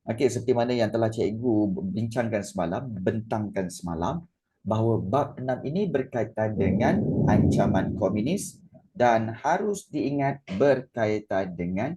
Okey, seperti mana yang telah cikgu bincangkan semalam, bentangkan semalam, bahawa bab 6 ini berkaitan dengan ancaman komunis dan harus diingat berkaitan dengan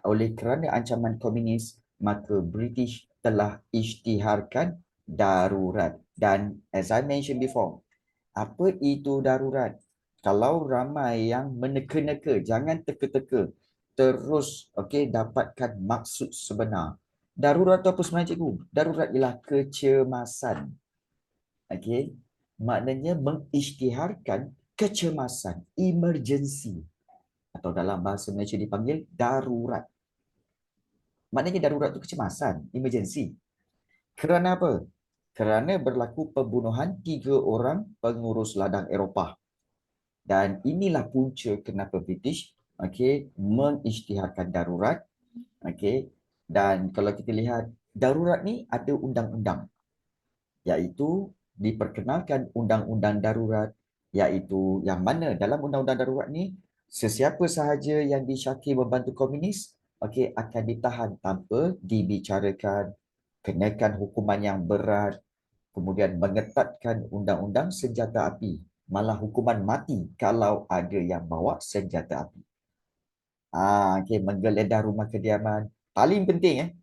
oleh kerana ancaman komunis, maka British telah isytiharkan darurat. Dan as I mentioned before, apa itu darurat? Kalau ramai yang meneka-neka, jangan teka-teka, terus dapatkan maksud sebenar. Darurat itu apa sebenarnya, cikgu? Darurat ialah kecemasan. Maknanya mengisytiharkan kecemasan, emergency, atau dalam bahasa Malaysia dipanggil darurat. Maknanya darurat itu kecemasan, emergency. Kerana apa? Kerana berlaku pembunuhan 3 orang pengurus ladang Eropah. Dan inilah punca kenapa British mengisytiharkan darurat. Dan kalau kita lihat, darurat ni ada undang-undang, iaitu diperkenalkan undang-undang darurat, iaitu yang mana dalam undang-undang darurat ni, sesiapa sahaja yang disyaki membantu komunis akan ditahan tanpa dibicarakan, kenakan hukuman yang berat, kemudian mengetatkan undang-undang senjata api, malah hukuman mati kalau ada yang bawa senjata api. Menggeledah rumah kediaman. Paling penting,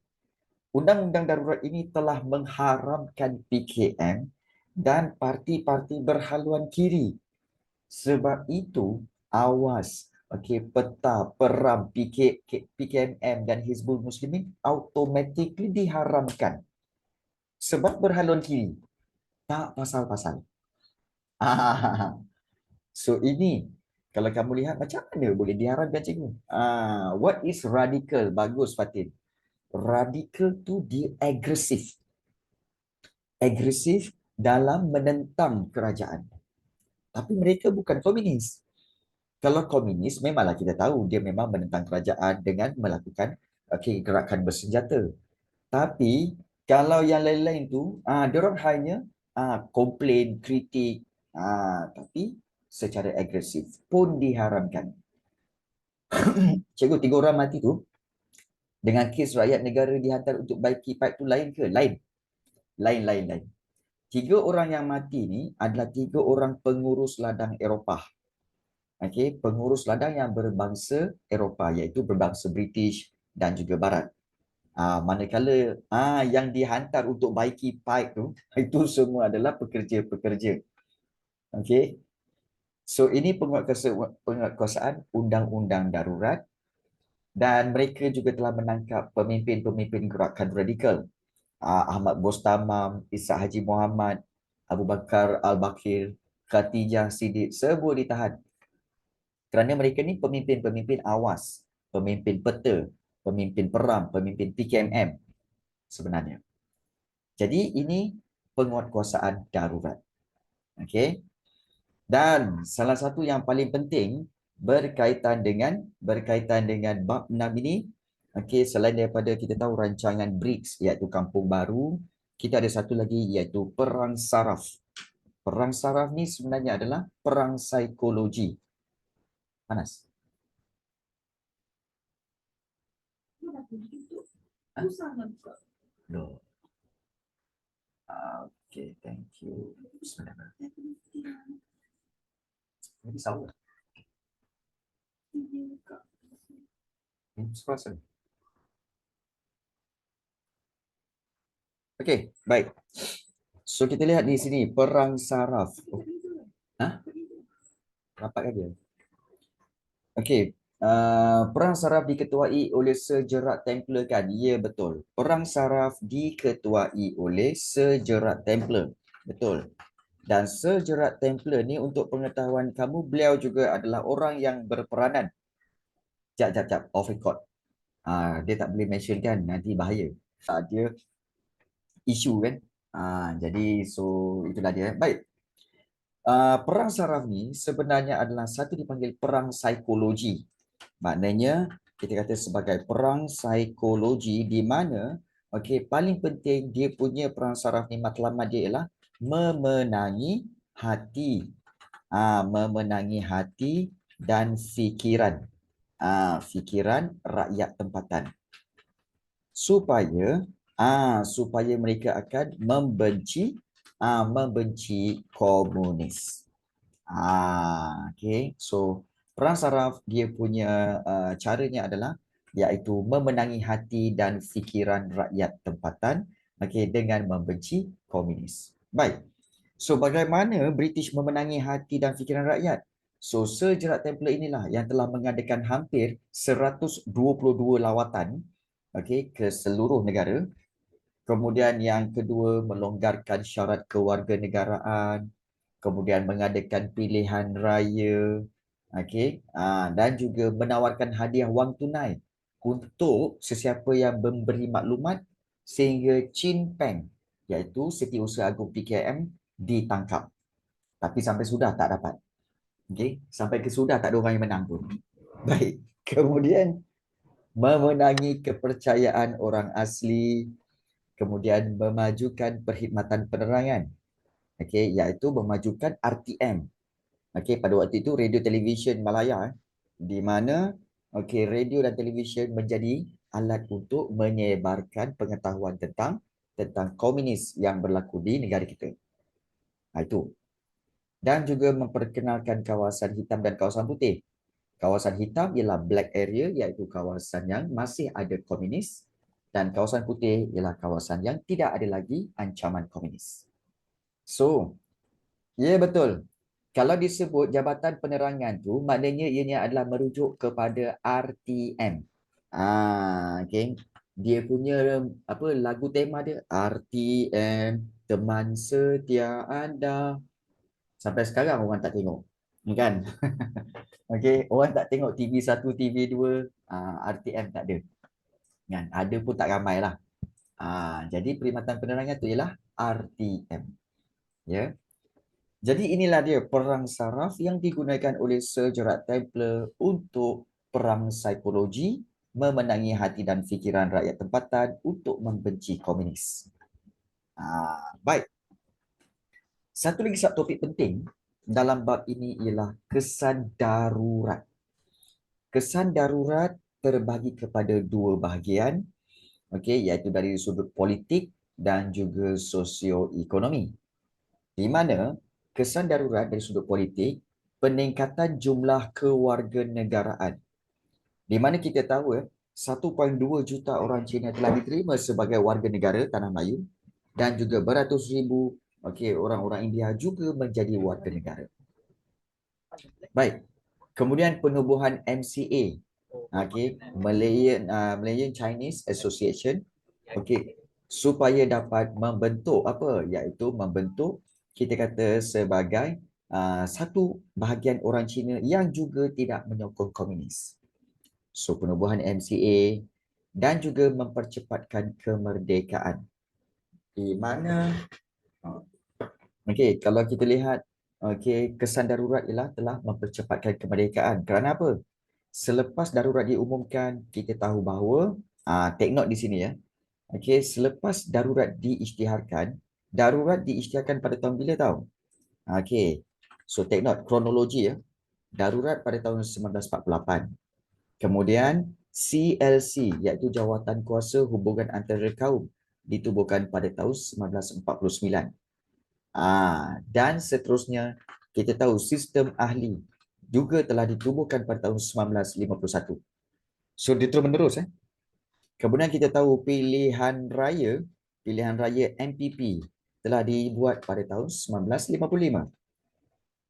undang-undang darurat ini telah mengharamkan PKM dan parti-parti berhaluan kiri. Sebab itu, awas, peta peram PKM dan Hizbul Muslimin automatically diharamkan. Sebab berhaluan kiri. Tak pasal-pasal. So ini, kalau kamu lihat macam mana boleh diharamkan, cikgu? What is radical? Bagus, Fatin. Radikal tu dia agresif. Agresif dalam menentang kerajaan. Tapi mereka bukan komunis. Kalau komunis, memanglah kita tahu dia memang menentang kerajaan dengan melakukan gerakan bersenjata. Tapi kalau yang lain-lain tu, diorang hanya komplain, kritik, tapi secara agresif pun diharamkan. Cikgu, 3 orang mati tu dengan kes rakyat negara dihantar untuk baiki pipe tu lain ke? Lain. Lain. 3 orang yang mati ni adalah 3 orang pengurus ladang Eropah. Pengurus ladang yang berbangsa Eropah, iaitu berbangsa British dan juga Barat. Manakala yang dihantar untuk baiki pipe tu, itu semua adalah pekerja-pekerja. So ini penguatkuasaan undang-undang darurat, dan mereka juga telah menangkap pemimpin-pemimpin gerakan radikal. Ahmad Bostamam, Ishak Haji Muhammad, Abu Bakar Al-Bakir, Khatijah Siddiq, semua ditahan. Kerana mereka ni pemimpin-pemimpin awas, pemimpin peta, pemimpin peram, pemimpin PKMM sebenarnya. Jadi ini penguatkuasaan darurat. Dan salah satu yang paling penting berkaitan dengan bab 6 ini, selain daripada kita tahu rancangan BRICS, iaitu Kampung Baru, kita ada satu lagi, iaitu perang saraf. Perang saraf ni sebenarnya adalah perang psikologi. Panas. No. Okay, thank you. Ini salah. Okey, baik. So kita lihat di sini perang saraf. Rapatkan dia. Okey, perang saraf diketuai oleh Sejerat Templar, kan? Ya, betul. Perang saraf diketuai oleh Sejerat Templar. Betul. Dan Sejerat Templar ni, untuk pengetahuan kamu, beliau juga adalah orang yang berperanan. Jap, off record. Dia tak boleh mention, kan? Nanti bahaya. Dia isu, kan? Jadi, so itulah dia. Baik. Perang saraf ni sebenarnya adalah satu dipanggil perang psikologi. Maknanya kita kata sebagai perang psikologi, di mana paling penting dia punya perang saraf ni, matlamat dia ialah memenangi hati. Memenangi hati dan fikiran. Fikiran rakyat tempatan. supaya mereka akan membenci komunis. Okay. So perang saraf dia punya caranya adalah iaitu memenangi hati dan fikiran rakyat tempatan, okay, dengan membenci komunis. Baik. So bagaimana British memenangi hati dan fikiran rakyat? So sejerat Templar inilah yang telah mengadakan hampir 122 lawatan, okay, ke seluruh negara. Kemudian yang kedua, melonggarkan syarat kewarganegaraan, kemudian mengadakan pilihan raya, okay, dan juga menawarkan hadiah wang tunai untuk sesiapa yang memberi maklumat sehingga Chin Peng, iaitu Setiausaha Agung PKM, ditangkap. Tapi sampai sudah tak dapat. Okay, sampai ke sudah tak ada orang yang menang pun. Baik, kemudian memenangi kepercayaan orang asli, kemudian memajukan perkhidmatan penerangan, okay, iaitu memajukan RTM. Okay, pada waktu itu radio televisyen Malaya, di mana okay, radio dan televisyen menjadi alat untuk menyebarkan pengetahuan tentang komunis yang berlaku di negara kita. Itu. Dan juga memperkenalkan kawasan hitam dan kawasan putih. Kawasan hitam ialah black area, iaitu kawasan yang masih ada komunis, dan kawasan putih ialah kawasan yang tidak ada lagi ancaman komunis. So, ya betul. Kalau disebut Jabatan Penerangan tu, maknanya ianya adalah merujuk kepada RTM. Okay. Dia punya apa lagu tema dia, RTM, teman setia anda. Sampai sekarang orang tak tengok. Kan? Okay. Orang tak tengok TV1, TV2, RTM tak ada. Kan? Ada pun tak ramai lah. Jadi perkhidmatan penerangan tu ialah RTM. Ya. Jadi inilah dia perang saraf yang digunakan oleh sejerat Templar untuk perang psikologi, memenangi hati dan fikiran rakyat tempatan untuk membenci komunis. Baik. Satu lagi topik penting dalam bab ini ialah kesan darurat. Kesan darurat terbagi kepada dua bahagian, okey, iaitu dari sudut politik dan juga sosioekonomi. Di mana kesan darurat dari sudut politik, peningkatan jumlah kewarganegaraan. Di mana kita tahu 1.2 juta orang Cina telah diterima sebagai warga negara Tanah Melayu dan juga beratus ribu orang-orang India juga menjadi warga negara. Baik. Kemudian penubuhan MCA, Malayan Chinese Association, supaya dapat membentuk iaitu membentuk kita kata sebagai satu bahagian orang Cina yang juga tidak menyokong komunis. So penubuhan MCA dan juga mempercepatkan kemerdekaan. Di mana kalau kita lihat kesan darurat ialah telah mempercepatkan kemerdekaan. Kerana apa? Selepas darurat diumumkan, kita tahu bahawa take note di sini ya. Selepas darurat diisytiharkan pada tahun bila tahu? So take note kronologi ya. Darurat pada tahun 1948. Kemudian CLC iaitu Jawatan Kuasa Hubungan Antara Kaum ditubuhkan pada tahun 1949. Dan seterusnya kita tahu sistem ahli juga telah ditubuhkan pada tahun 1951. So dia terus menerus Kemudian kita tahu pilihan raya MPP telah dibuat pada tahun 1955.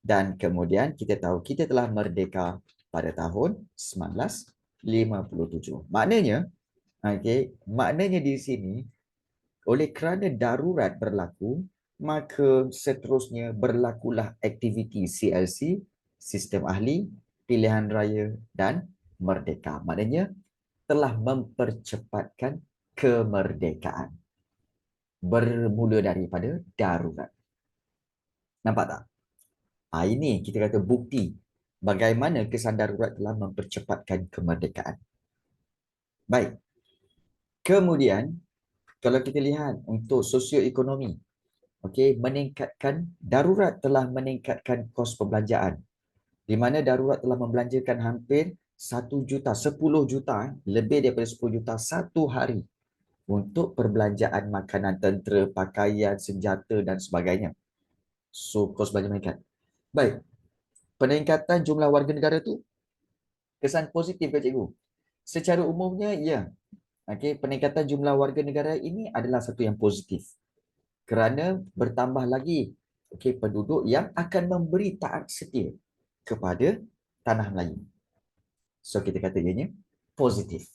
Dan kemudian kita tahu kita telah merdeka pada tahun 1957. Maknanya di sini oleh kerana darurat berlaku, maka seterusnya berlakulah aktiviti CLC, sistem ahli, pilihan raya dan merdeka. Maknanya telah mempercepatkan kemerdekaan. Bermula daripada darurat. Nampak tak? Ini kita kata bukti bagaimana kesan darurat telah mempercepatkan kemerdekaan. Baik. Kemudian, kalau kita lihat untuk sosioekonomi, darurat telah meningkatkan kos perbelanjaan. Di mana darurat telah membelanjakan hampir 1 juta, 10 juta, lebih daripada 10 juta satu hari untuk perbelanjaan makanan tentera, pakaian, senjata dan sebagainya. So, kos belanja meningkat. Baik, peningkatan jumlah warga negara tu kesan positif ke cikgu? Secara umumnya, ya. Okey, peningkatan jumlah warga negara ini adalah satu yang positif. Kerana bertambah lagi penduduk yang akan memberi taat setia kepada tanah Melayu. So, kita kata ianya positif.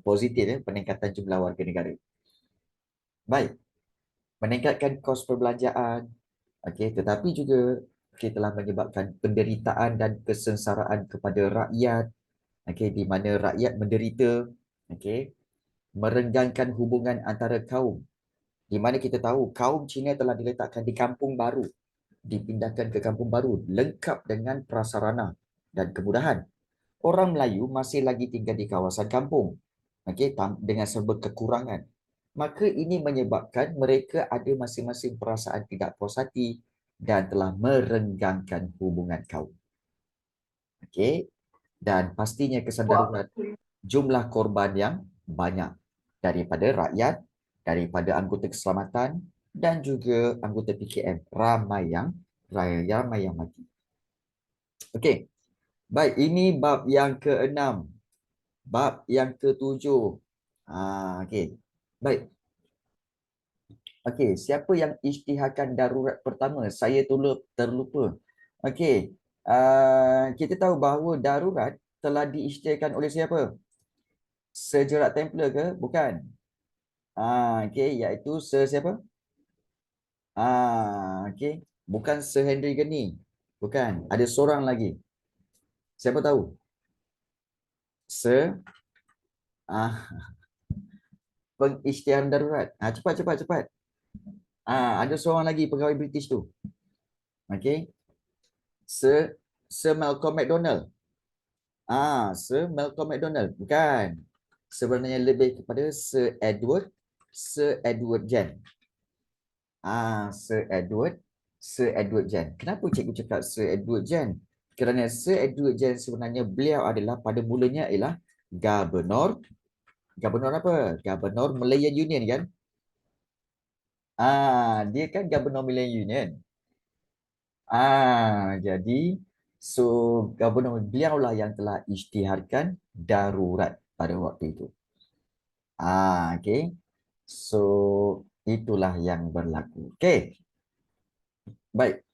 Positif peningkatan jumlah warga negara. Baik, meningkatkan kos perbelanjaan, tetapi juga telah menyebabkan penderitaan dan kesengsaraan kepada rakyat, di mana rakyat menderita, merenggangkan hubungan antara kaum, di mana kita tahu kaum Cina telah diletakkan di kampung baru, dipindahkan ke kampung baru, lengkap dengan prasarana dan kemudahan. Orang Melayu masih lagi tinggal di kawasan kampung, dengan serba kekurangan. Maka ini menyebabkan mereka ada masing-masing perasaan tidak puas hati dan telah merenggangkan hubungan kaum. Dan pastinya kesan darurat jumlah korban yang banyak daripada rakyat, daripada anggota keselamatan dan juga anggota PKM, ramai yang mati. Okey. Baik, ini bab yang ke-6. Bab yang ke-7. Okey. Baik. Okey, siapa yang isytiharkan darurat pertama? Saya terlupa. Okey. Kita tahu bahawa darurat telah diisytiharkan oleh siapa? Sir Gerald Templer ke? Bukan. Okey, iaitu Sir siapa? Okey. Bukan Sir Henry Geni. Bukan. Ada seorang lagi. Siapa tahu? Sir pengisytiharan darurat. Cepat. Ada seorang lagi pegawai British tu. Okey. Sir Malcolm McDonald. Sir Malcolm McDonald. Bukan. Sebenarnya lebih kepada Sir Edward Gen. Sir Edward Gen. Kenapa cikgu cakap Sir Edward Gen? Kerana Sir Edward Gen sebenarnya beliau adalah pada mulanya ialah Gubernur apa? Gubernur Malayan Union kan? Dia kan Gubernur Malayan Union. Jadi Gubernur beliau lah yang telah isytiharkan darurat pada waktu itu. Okey. So itulah yang berlaku. Okey. Baik.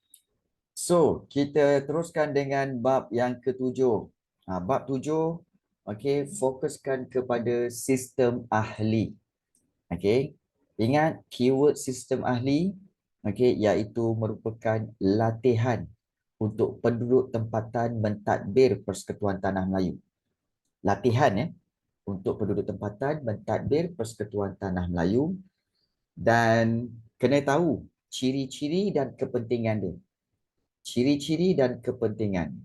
So, kita teruskan dengan bab yang ke-7. Bab 7, fokuskan kepada sistem ahli. Ingat keyword sistem ahli, iaitu merupakan latihan untuk penduduk tempatan mentadbir Persekutuan Tanah Melayu. Latihan untuk penduduk tempatan mentadbir Persekutuan Tanah Melayu, dan kena tahu ciri-ciri dan kepentingan dia. Ciri-ciri dan kepentingan.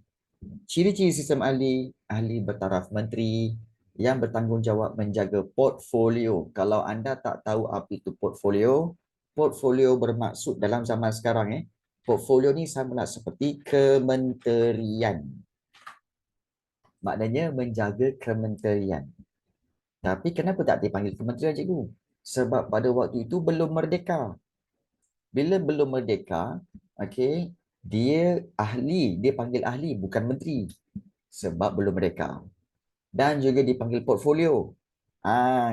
Ciri-ciri sistem ahli bertaraf menteri yang bertanggungjawab menjaga portfolio. Kalau anda tak tahu apa itu portfolio, portfolio bermaksud dalam zaman sekarang portfolio ni sama lah seperti kementerian. Maknanya menjaga kementerian. Tapi kenapa tak dipanggil kementerian, cikgu? Sebab pada waktu itu belum merdeka. Bila belum merdeka, dia panggil ahli bukan menteri sebab belum merdeka. Dan juga dipanggil portfolio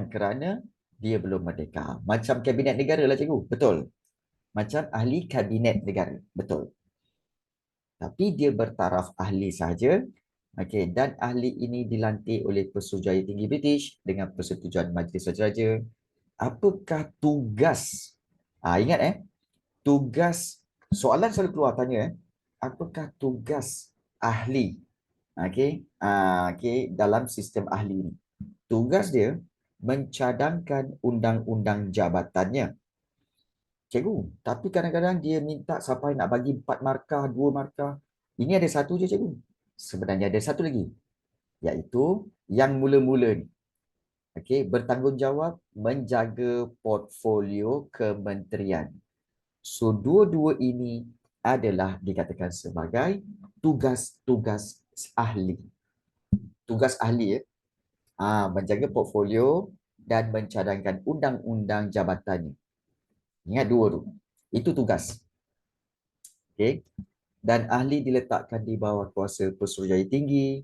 kerana dia belum merdeka. Macam kabinet negara lah, cikgu. Betul. Macam ahli kabinet negara. Betul. Tapi dia bertaraf ahli saja. Dan ahli ini dilantik oleh Pesuruhjaya Tinggi British dengan persetujuan Majlis Raja-Raja. Apakah tugas? Ingat tugas, soalan selalu keluar tanya apakah tugas ahli dalam sistem ahli ini? Tugas dia mencadangkan undang-undang jabatannya. Cikgu, tapi kadang-kadang dia minta sampai nak bagi 4 markah, 2 markah. Ini ada satu je, cikgu. Sebenarnya ada satu lagi, iaitu yang mula-mula ni. Bertanggungjawab menjaga portfolio kementerian. So, dua-dua ini adalah dikatakan sebagai tugas-tugas ahli. Tugas ahli menjaga portfolio dan mencadangkan undang-undang jabatannya. Ingat dua tu. Itu tugas. Okey. Dan ahli diletakkan di bawah kuasa Pesuruhjaya Tinggi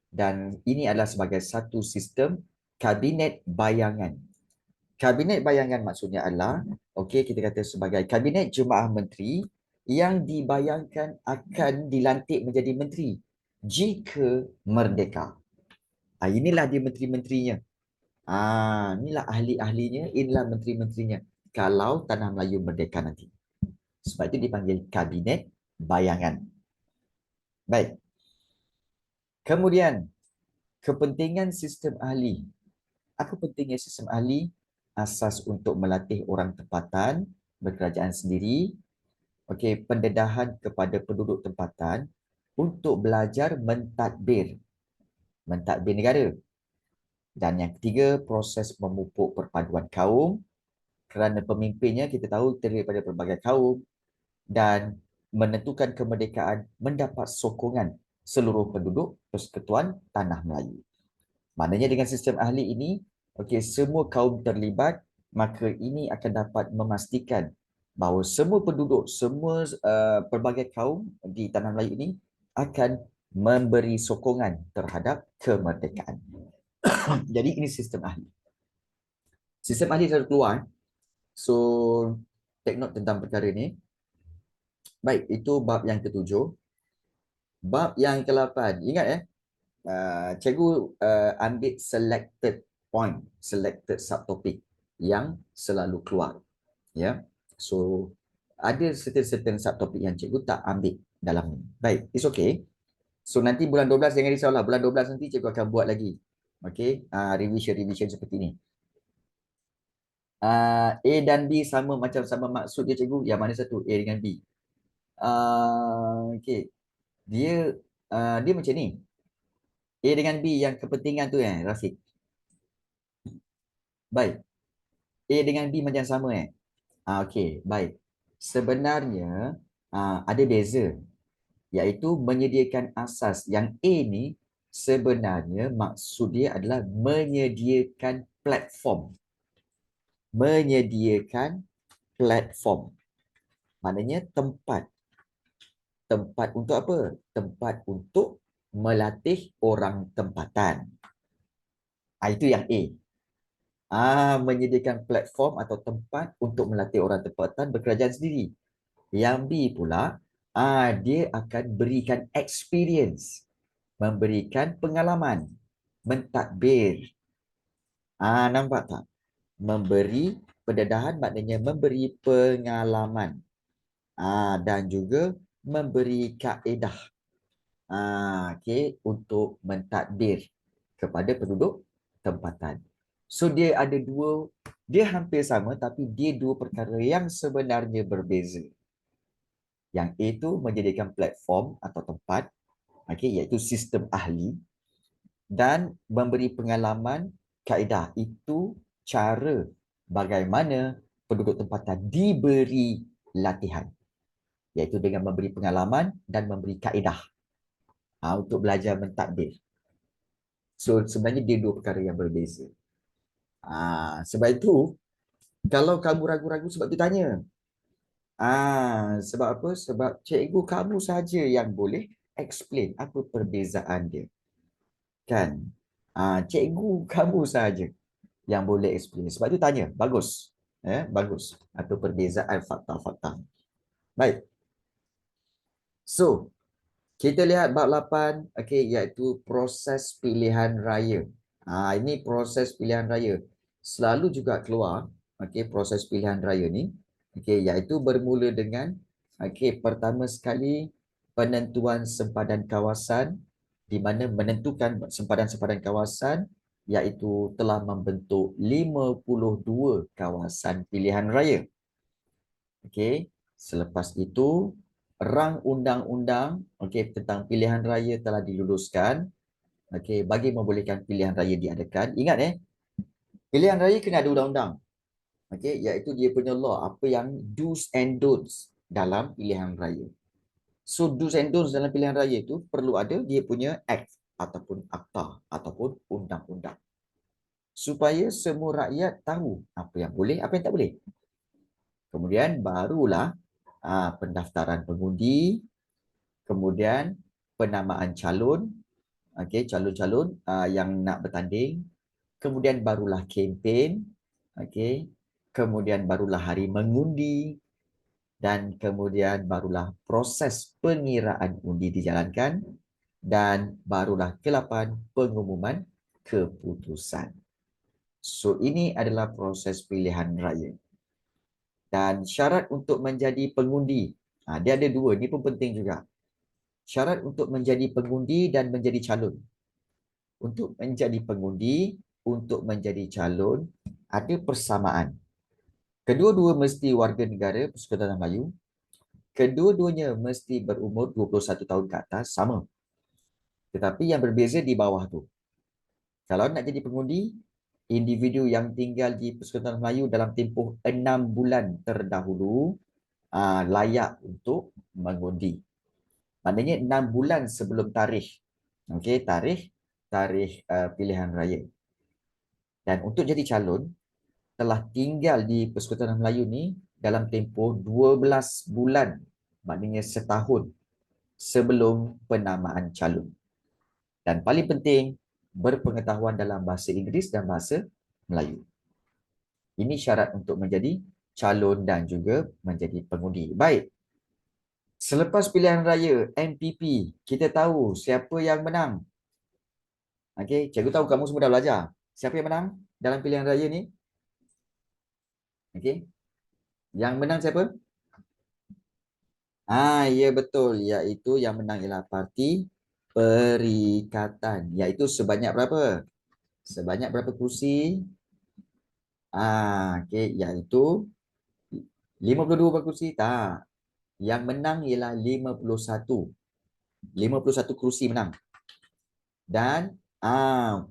dan ini adalah sebagai satu sistem kabinet bayangan. Kabinet bayangan maksudnya adalah, okey, kita kata sebagai kabinet jemaah menteri yang dibayangkan akan dilantik menjadi menteri jika merdeka. Inilah dia menteri-menterinya. Inilah ahli-ahlinya, inilah menteri-menterinya. Kalau tanah Melayu merdeka nanti. Sebab itu dipanggil kabinet bayangan. Baik. Kemudian, kepentingan sistem ahli. Apa pentingnya sistem ahli? Asas untuk melatih orang tempatan, berkerajaan sendiri, pendedahan kepada penduduk tempatan untuk belajar mentadbir negara. Dan yang ketiga, proses memupuk perpaduan kaum kerana pemimpinnya kita tahu terdiri daripada pelbagai kaum dan menentukan kemerdekaan mendapat sokongan seluruh penduduk persekutuan tanah Melayu. Maknanya dengan sistem ahli ini, semua kaum terlibat, maka ini akan dapat memastikan bahawa semua penduduk, semua pelbagai kaum di tanah Melayu ini akan memberi sokongan terhadap kemerdekaan. Jadi ini sistem ahli. Sistem ahli selalu keluar. So, take note tentang perkara ini. Baik, itu bab yang ketujuh. Bab yang ke-8. Ingat cikgu ambil selected point, selected subtopik yang selalu keluar. Ya. So, ada certain subtopik yang cikgu tak ambil dalam ni. Baik, it's okay. So, nanti bulan 12 jangan risaulah. Bulan 12 nanti cikgu akan buat lagi. Revision seperti ni. A dan B sama macam sama maksud dia cikgu. Yang mana satu? A dengan B. Dia dia macam ni. A dengan B yang kepentingan tu Rafiq. Baik. A dengan B macam sama okey, baik. Sebenarnya ada beza, iaitu menyediakan asas. Yang A ni sebenarnya maksud dia adalah menyediakan platform. Menyediakan platform. Maknanya tempat. Tempat untuk apa? Tempat untuk melatih orang tempatan. Itu yang A. Menyediakan platform atau tempat untuk melatih orang tempatan berkerajaan sendiri. Yang B pula, dia akan berikan experience, memberikan pengalaman, mentadbir. Nampak tak? Memberi pendedahan maknanya memberi pengalaman. Dan juga memberi kaedah. Untuk mentadbir kepada penduduk tempatan. So dia ada dua, dia hampir sama tapi dia dua perkara yang sebenarnya berbeza. Yang A itu menjadikan platform atau tempat, iaitu sistem ahli, dan memberi pengalaman kaedah, itu cara bagaimana penduduk tempatan diberi latihan, iaitu dengan memberi pengalaman dan memberi kaedah untuk belajar mentadbir. So sebenarnya dia dua perkara yang berbeza. Sebab itu, kalau kamu ragu-ragu sebab tu tanya. Sebab apa? Sebab cikgu kamu saja yang boleh explain apa perbezaan dia. Kan? Cikgu kamu saja yang boleh explain. Sebab tu tanya. Bagus. Bagus. Atau perbezaan fakta-fakta. Baik. So, kita lihat bab 8, iaitu proses pilihan raya. Ini proses pilihan raya. Selalu juga keluar, proses pilihan raya ni, iaitu bermula dengan, pertama sekali penentuan sempadan kawasan, di mana menentukan sempadan-sempadan kawasan, iaitu telah membentuk 52 kawasan pilihan raya. Selepas itu, rang undang-undang tentang pilihan raya telah diluluskan bagi membolehkan pilihan raya diadakan. Ingat pilihan raya kena ada undang-undang. Iaitu dia punya law, apa yang do's and don'ts dalam pilihan raya. So do's and don'ts dalam pilihan raya itu perlu ada dia punya act ataupun akta ataupun undang-undang. supaya semua rakyat tahu apa yang boleh, apa yang tak boleh. Kemudian barulah pendaftaran pengundi, kemudian penamaan calon, okey, calon-calon yang nak bertanding, kemudian barulah kempen, okey, kemudian barulah hari mengundi, dan kemudian barulah proses pengiraan undi dijalankan, dan barulah ke-8 pengumuman keputusan. So ini adalah proses pilihan raya. Dan syarat untuk menjadi pengundi, dia ada 2, ni pun penting juga. Syarat untuk menjadi pengundi dan menjadi calon. Untuk menjadi pengundi, untuk menjadi calon, ada persamaan. Kedua-dua mesti warga negara Persekutuan Tanah Melayu. Kedua-duanya mesti berumur 21 tahun ke atas, sama. Tetapi yang berbeza di bawah tu. Kalau nak jadi pengundi, individu yang tinggal di Persekutuan Tanah Melayu dalam tempoh 6 bulan terdahulu layak untuk mengundi. Maknanya 6 bulan sebelum tarikh. Okey, tarikh pilihan raya. Dan untuk jadi calon, telah tinggal di Persekutuan Tanah Melayu ni dalam tempoh 12 bulan, maknanya setahun sebelum penamaan calon. Dan paling penting, berpengetahuan dalam bahasa Inggeris dan bahasa Melayu. Ini syarat untuk menjadi calon dan juga menjadi pengundi. Baik. Selepas pilihan raya NPP, kita tahu siapa yang menang. Okey, cikgu tahu kamu semua dah belajar. Siapa yang menang dalam pilihan raya ni? Okey. Yang menang siapa? Ya betul, iaitu yang menang ialah Parti Perikatan. Iaitu sebanyak berapa? Sebanyak berapa kursi? Okey, iaitu 52 kursi. Tak. Yang menang ialah 51. 51 kursi menang. Dan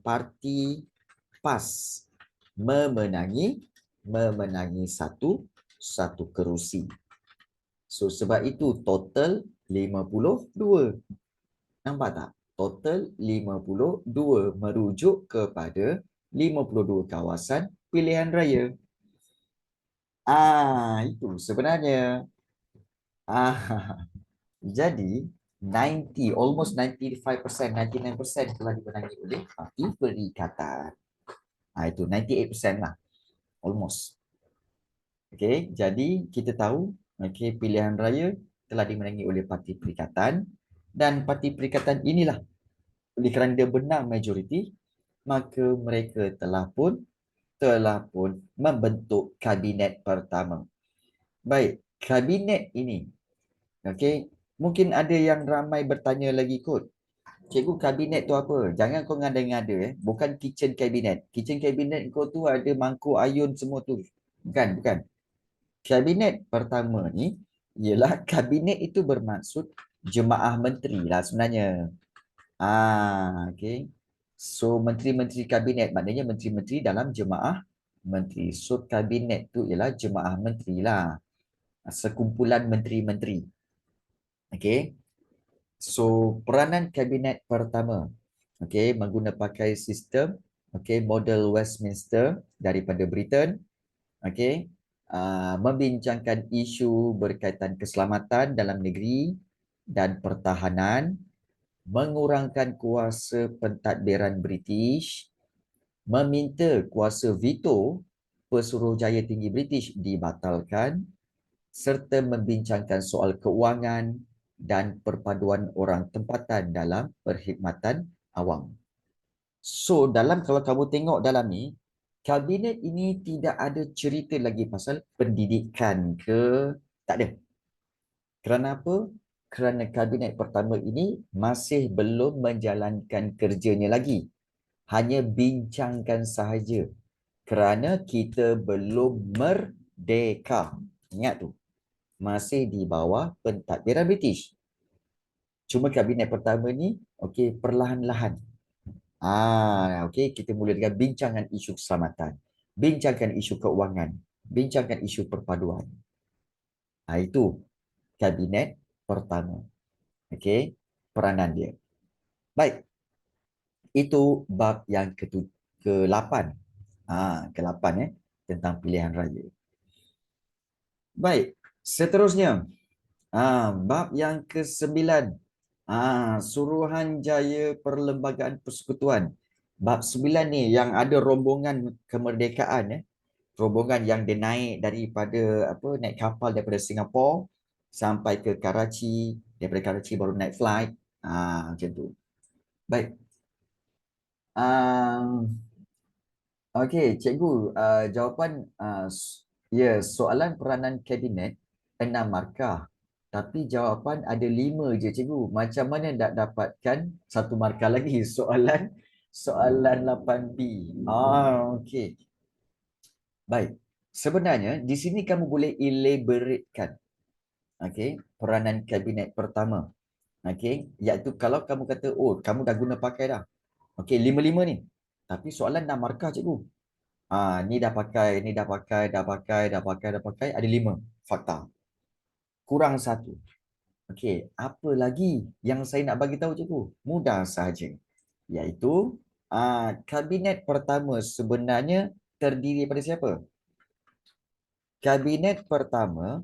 Parti PAS memenangi satu kerusi. So sebab itu total 52. Nampak tak? Total 52 merujuk kepada 52 kawasan pilihan raya. Itu sebenarnya. Jadi 90, almost 95%, 99% telah dimenangi oleh Parti Perikatan. Itu 98% lah. Almost. Okey, jadi kita tahu pilihan raya telah dimenangi oleh Parti Perikatan, dan Parti Perikatan inilah, oleh kerana dia benang majoriti, maka mereka telah pun membentuk kabinet pertama. Baik, kabinet ini, mungkin ada yang ramai bertanya lagi kot, cikgu, kabinet tu apa? Jangan kau ngada-ngada bukan kitchen cabinet. Kitchen cabinet kau tu ada mangkuk ayun semua tu. Bukan. Kabinet pertama ni ialah kabinet itu bermaksud jemaah menteri lah sebenarnya. Okey. So menteri-menteri kabinet maknanya menteri-menteri dalam jemaah menteri. So kabinet tu ialah jemaah menteri lah. Sekumpulan menteri-menteri. Okey. So peranan kabinet pertama, menggunakan pakai sistem model Westminster daripada Britain, membincangkan isu berkaitan keselamatan dalam negeri dan pertahanan, mengurangkan kuasa pentadbiran British, meminta kuasa veto Pesuruhjaya Tinggi British dibatalkan, serta membincangkan soal keuangan dan perpaduan orang tempatan dalam perkhidmatan awam. So, kalau kamu tengok dalam ni, kabinet ini tidak ada cerita lagi pasal pendidikan ke, tak ada. Kerana apa? Kerana kabinet pertama ini masih belum menjalankan kerjanya lagi. Hanya bincangkan sahaja. Kerana kita belum merdeka. Ingat tu. Masih di bawah pentadbiran British. Cuma kabinet pertama ni, perlahan-lahan. Kita mula dengan bincangan isu keselamatan, bincangkan isu keuangan, bincangkan isu perpaduan. Itu kabinet pertama. Peranan dia. Baik. Itu bab yang ke-8. Ke-8 tentang pilihan raya. Baik, seterusnya. Bab yang ke-9. Suruhanjaya Perlembagaan Persekutuan. Bab 9 ni yang ada rombongan kemerdekaan. Rombongan yang dia naik daripada naik kapal daripada Singapura sampai ke Karachi, daripada Karachi baru naik flight. Macam tu. Baik. Okey, cikgu, jawapan soalan peranan kabinet 6 markah. Tapi jawapan ada 5 je cikgu. Macam mana nak dapatkan 1 markah lagi soalan 8B. Okey. Baik. Sebenarnya di sini kamu boleh elaboratekan peranan kabinet pertama. Iaitu kalau kamu kata kamu dah guna pakai dah. 5-5 ni. Tapi soalan 6 markah cikgu. Ni dah pakai, ni dah pakai, ada 5 fakta. Kurang 1. Apa lagi yang saya nak bagi tahu cikgu? Mudah sahaja. Iaitu kabinet pertama sebenarnya terdiri daripada siapa? Kabinet pertama,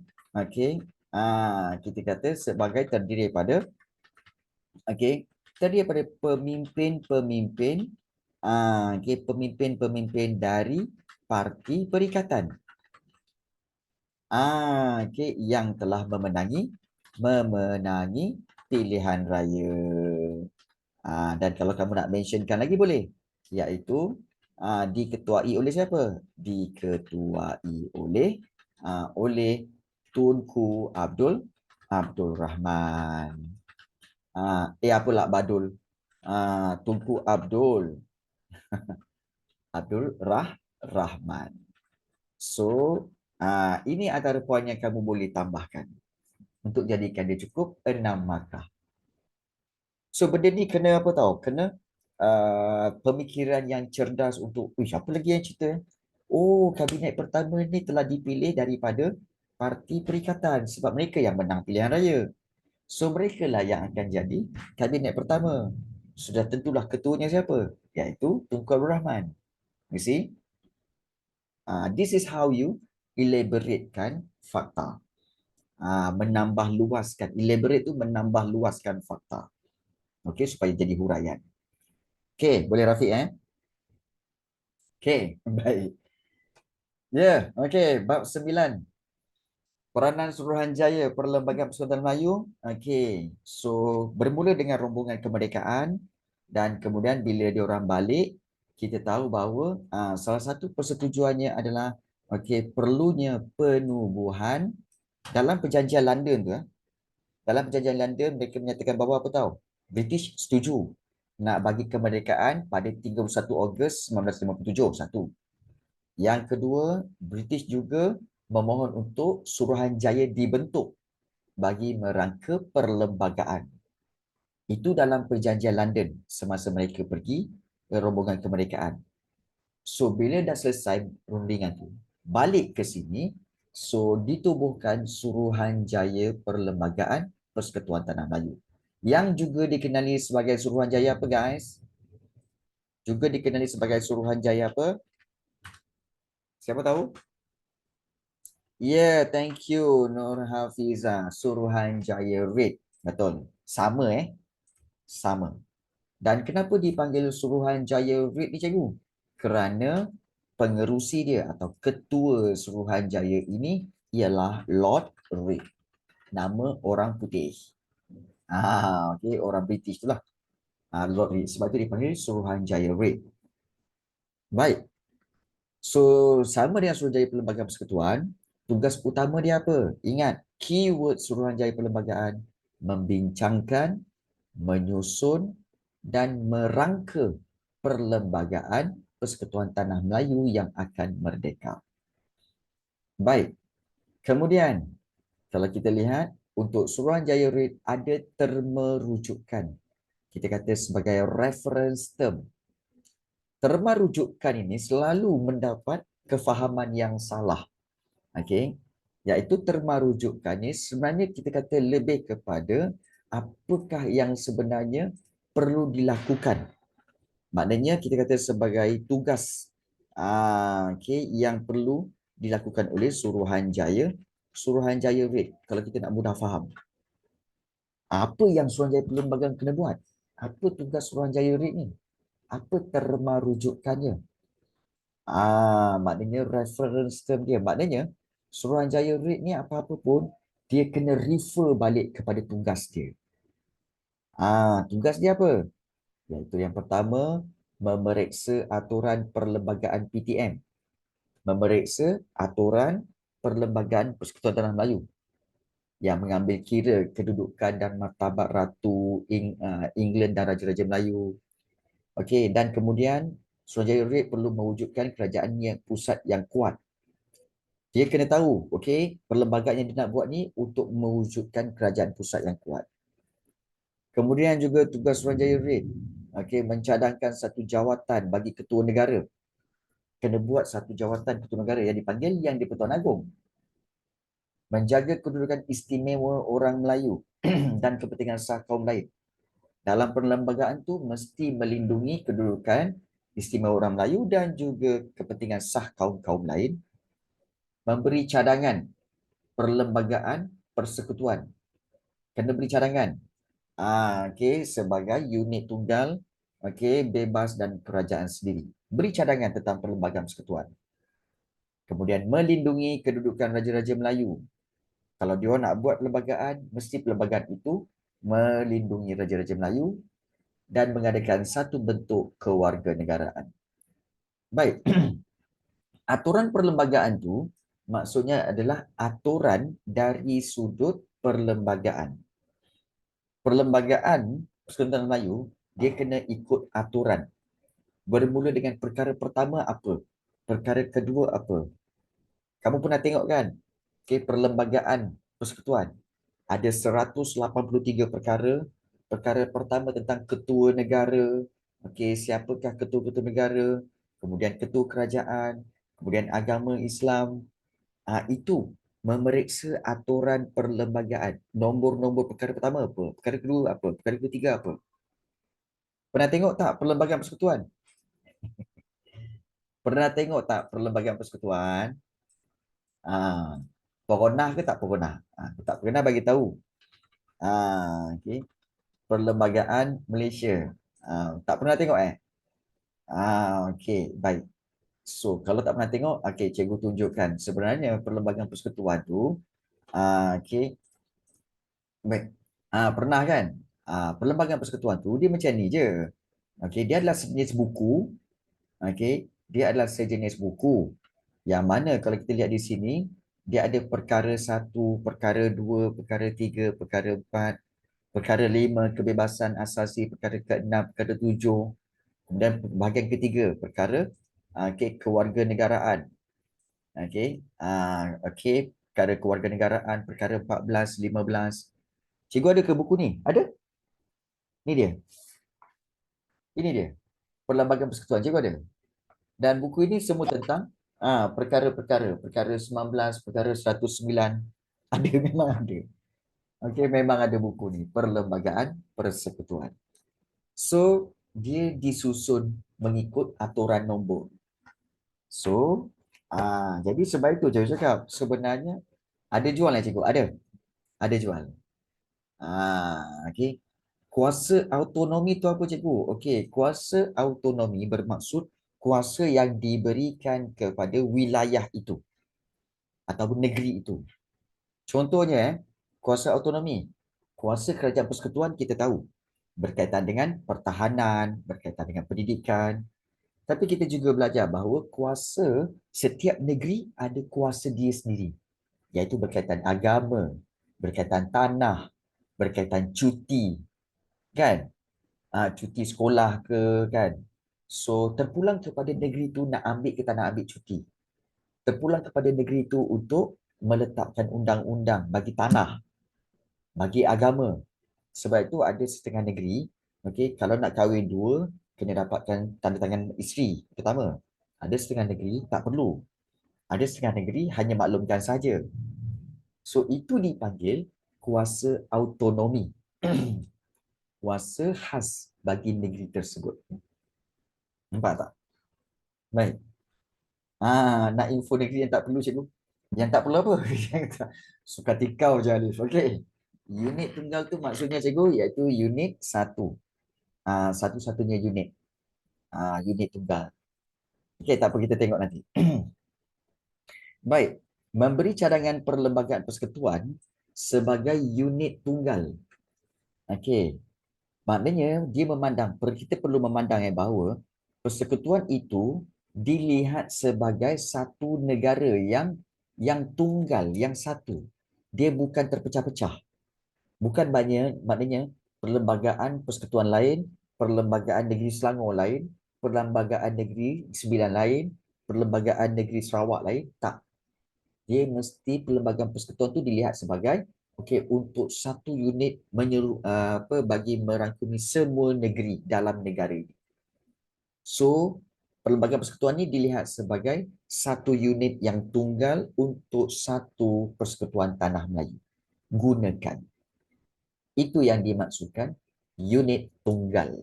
kita kata sebagai terdiri daripada pemimpin-pemimpin pemimpin-pemimpin dari parti perikatan. Yang telah memenangi pilihan raya. Dan kalau kamu nak mentionkan lagi boleh, iaitu diketuai oleh siapa? Diketuai oleh Tunku Abdul Rahman. Apalah Badul. Tunku Abdul Rahman. So, ini antara poin yang kamu boleh tambahkan untuk jadikan dia cukup 6 markah. So, benda ni kena apa tahu? Kena pemikiran yang cerdas untuk, apa lagi yang cerita? Kabinet pertama ni telah dipilih daripada parti perikatan sebab mereka yang menang pilihan raya. So, mereka lah yang akan jadi kabinet pertama. Sudah tentulah ketuanya siapa? Iaitu Tunku Abdul Rahman. You see? This is how you elaboratekan fakta. Menambah luaskan. Elaborate tu menambah luaskan fakta. Supaya jadi huraian. Boleh Rafiq baik. Bab 9. Peranan Suruhanjaya Perlembagaan Persekutuan Melayu. So bermula dengan rombongan kemerdekaan dan kemudian bila dia orang balik, kita tahu bahawa salah satu persetujuannya adalah perlunya penubuhan dalam perjanjian London tu. Dalam perjanjian London mereka menyatakan bahawa apa tahu? British setuju nak bagi kemerdekaan pada 31 Ogos 1957. Satu. Yang kedua, British juga memohon untuk Suruhanjaya dibentuk bagi merangka perlembagaan. Itu dalam perjanjian London semasa mereka pergi rombongan kemerdekaan. So, bila dah selesai rundingan tu, balik ke sini, so ditubuhkan Suruhanjaya Perlembagaan Persekutuan Tanah Melayu. Yang juga dikenali sebagai Suruhanjaya apa guys? Juga dikenali sebagai Suruhanjaya apa? Siapa tahu? Thank you Nur Hafiza. Suruhanjaya Red. Betul. Sama Sama. Dan kenapa dipanggil Suruhanjaya Red ni cikgu? Kerana pengerusi dia atau ketua Suruhanjaya ini ialah Lord Reed. Nama orang putih. Orang British itulah. Lord Reed. Sebab itu dipanggil Suruhanjaya Red. Baik. So, sama dengan Suruhanjaya Perlembagaan Persekutuan, tugas utama dia apa? Ingat, keyword Suruhanjaya Perlembagaan, membincangkan, menyusun dan merangka perlembagaan Persekutuan Tanah Melayu yang akan merdeka. Baik. Kemudian, kalau kita lihat, untuk Suruhanjaya Red ada terma rujukan. Kita kata sebagai reference term. Terma rujukan ini selalu mendapat kefahaman yang salah. Iaitu terma rujukan ini sebenarnya kita kata lebih kepada apakah yang sebenarnya perlu dilakukan. Maknanya kita kata sebagai tugas Okey, yang perlu dilakukan oleh Suruhanjaya. Suruhanjaya Red, kalau kita nak mudah faham. Apa yang Suruhanjaya Perlembagaan kena buat? Apa tugas Suruhanjaya Red ni? Apa terma rujukannya? Maknanya reference term dia. Maknanya Suruhanjaya Red ni apa-apa pun dia kena refer balik kepada tugas dia. Tugas dia apa? Iaitu yang pertama, memeriksa aturan perlembagaan PTM. Memeriksa aturan perlembagaan Persekutuan Tanah Melayu yang mengambil kira kedudukan dan martabat Ratu England dan Raja-Raja Melayu. Okey, dan kemudian Suruhanjaya Red perlu mewujudkan kerajaan yang pusat yang kuat. Dia kena tahu, okey, perlembagaan yang dia nak buat ni untuk mewujudkan kerajaan pusat yang kuat. Kemudian juga tugas Suruhanjaya Red, okey, mencadangkan satu jawatan bagi ketua negara. Kena buat satu jawatan ketua negara yang dipanggil Yang di-Pertuan Agong. Menjaga kedudukan istimewa orang Melayu dan kepentingan sah kaum lain. Dalam perlembagaan tu mesti melindungi kedudukan istimewa orang Melayu dan juga kepentingan sah kaum-kaum lain. Memberi cadangan perlembagaan persekutuan. Kena beri cadangan. Okey, sebagai unit tunggal, okey, bebas dan kerajaan sendiri. Beri cadangan tentang perlembagaan persekutuan. Kemudian melindungi kedudukan Raja-Raja Melayu. Kalau dia nak buat perlembagaan, mesti perlembagaan itu melindungi Raja-Raja Melayu dan mengadakan satu bentuk kewarganegaraan. Baik, aturan perlembagaan tu maksudnya adalah aturan dari sudut perlembagaan. Perlembagaan Persekutuan Melayu, dia kena ikut aturan. Bermula dengan perkara pertama apa? Perkara kedua apa? Kamu pernah tengok kan? Okay, perlembagaan persekutuan. Ada 183 perkara. Perkara pertama tentang ketua negara. Okay, siapakah ketua-ketua negara? Kemudian ketua kerajaan. Kemudian agama Islam. Itu memeriksa aturan perlembagaan. Nombor-nombor perkara pertama apa? Perkara kedua apa? Perkara ketiga apa? Pernah tengok tak perlembagaan persekutuan? Pernah tengok tak perlembagaan persekutuan? Ah, Pernah ke tak pernah? Tak pernah bagi tahu. Okay. Perlembagaan Malaysia. Tak pernah tengok eh? Okey, baik. So, kalau tak pernah tengok, okey, cikgu tunjukkan. Sebenarnya perlembagaan persekutuan tu, okey, baik. Pernah kan? Perlembagaan persekutuan tu dia macam ni je. Okey, dia adalah sejenis buku. Okey, dia adalah sejenis buku. Yang mana kalau kita lihat di sini, dia ada perkara 1, perkara 2, perkara 3, perkara 4, perkara 5, kebebasan asasi, perkara ke-6, perkara 7. Kemudian bahagian ketiga, perkara kewarganegaraan. Okey, perkara kewarganegaraan, perkara 14, 15. Cikgu ada ke buku ni? Ada? Ni dia. Ini dia. Perlembagaan Persekutuan. Cikgu ada. Dan buku ini semua tentang perkara-perkara. Perkara 19, perkara 109. Ada, memang ada. Okey, memang ada buku ni. Perlembagaan Persekutuan. So, dia disusun mengikut aturan nombor. So, jadi sebab itu cikgu cakap, sebenarnya ada jual lah cikgu? Ada jual. Okey. Kuasa autonomi tu apa cikgu? Okey, kuasa autonomi bermaksud kuasa yang diberikan kepada wilayah itu ataupun negeri itu. Contohnya, kuasa autonomi. Kuasa kerajaan persekutuan kita tahu berkaitan dengan pertahanan, berkaitan dengan pendidikan. Tapi kita juga belajar bahawa kuasa setiap negeri ada kuasa dia sendiri. Iaitu berkaitan agama, berkaitan tanah, berkaitan cuti. Kan? Cuti sekolah ke kan. So terpulang kepada negeri tu nak ambil ke tak nak ambil cuti. Terpulang kepada negeri tu untuk meletakkan undang-undang bagi tanah, bagi agama. Sebab itu ada setengah negeri, okey, kalau nak kahwin dua kena dapatkan tanda tangan isteri pertama. Ada setengah negeri tak perlu. Ada setengah negeri hanya maklumkan saja. So itu dipanggil kuasa autonomi. Kuasa khas bagi negeri tersebut. Nampak tak? Baik. Nak info negeri yang tak perlu cikgu. Yang tak perlu apa? Yang tak- Suka tikau je Alif. Okey. Unit tunggal tu maksudnya cikgu iaitu unit satu. Satu-satunya unit. Unit tunggal. Okey, tak apa kita tengok nanti. Baik. Memberi cadangan perlembagaan persekutuan sebagai unit tunggal. Okey. Maknanya dia memandang, kita perlu memandang bahawa persekutuan itu dilihat sebagai satu negara yang tunggal, yang satu. Dia bukan terpecah-pecah. Bukan banyak, maknanya perlembagaan persekutuan lain, perlembagaan negeri Selangor lain, perlembagaan negeri Sembilan lain, perlembagaan negeri Sarawak lain. Tak. Dia mesti perlembagaan persekutuan itu dilihat sebagai untuk satu unit bagi merangkumi semua negeri dalam negara ini. So, perlembagaan persekutuan ini dilihat sebagai satu unit yang tunggal untuk satu persekutuan tanah Melayu. Gunakan. Itu yang dimaksudkan unit tunggal.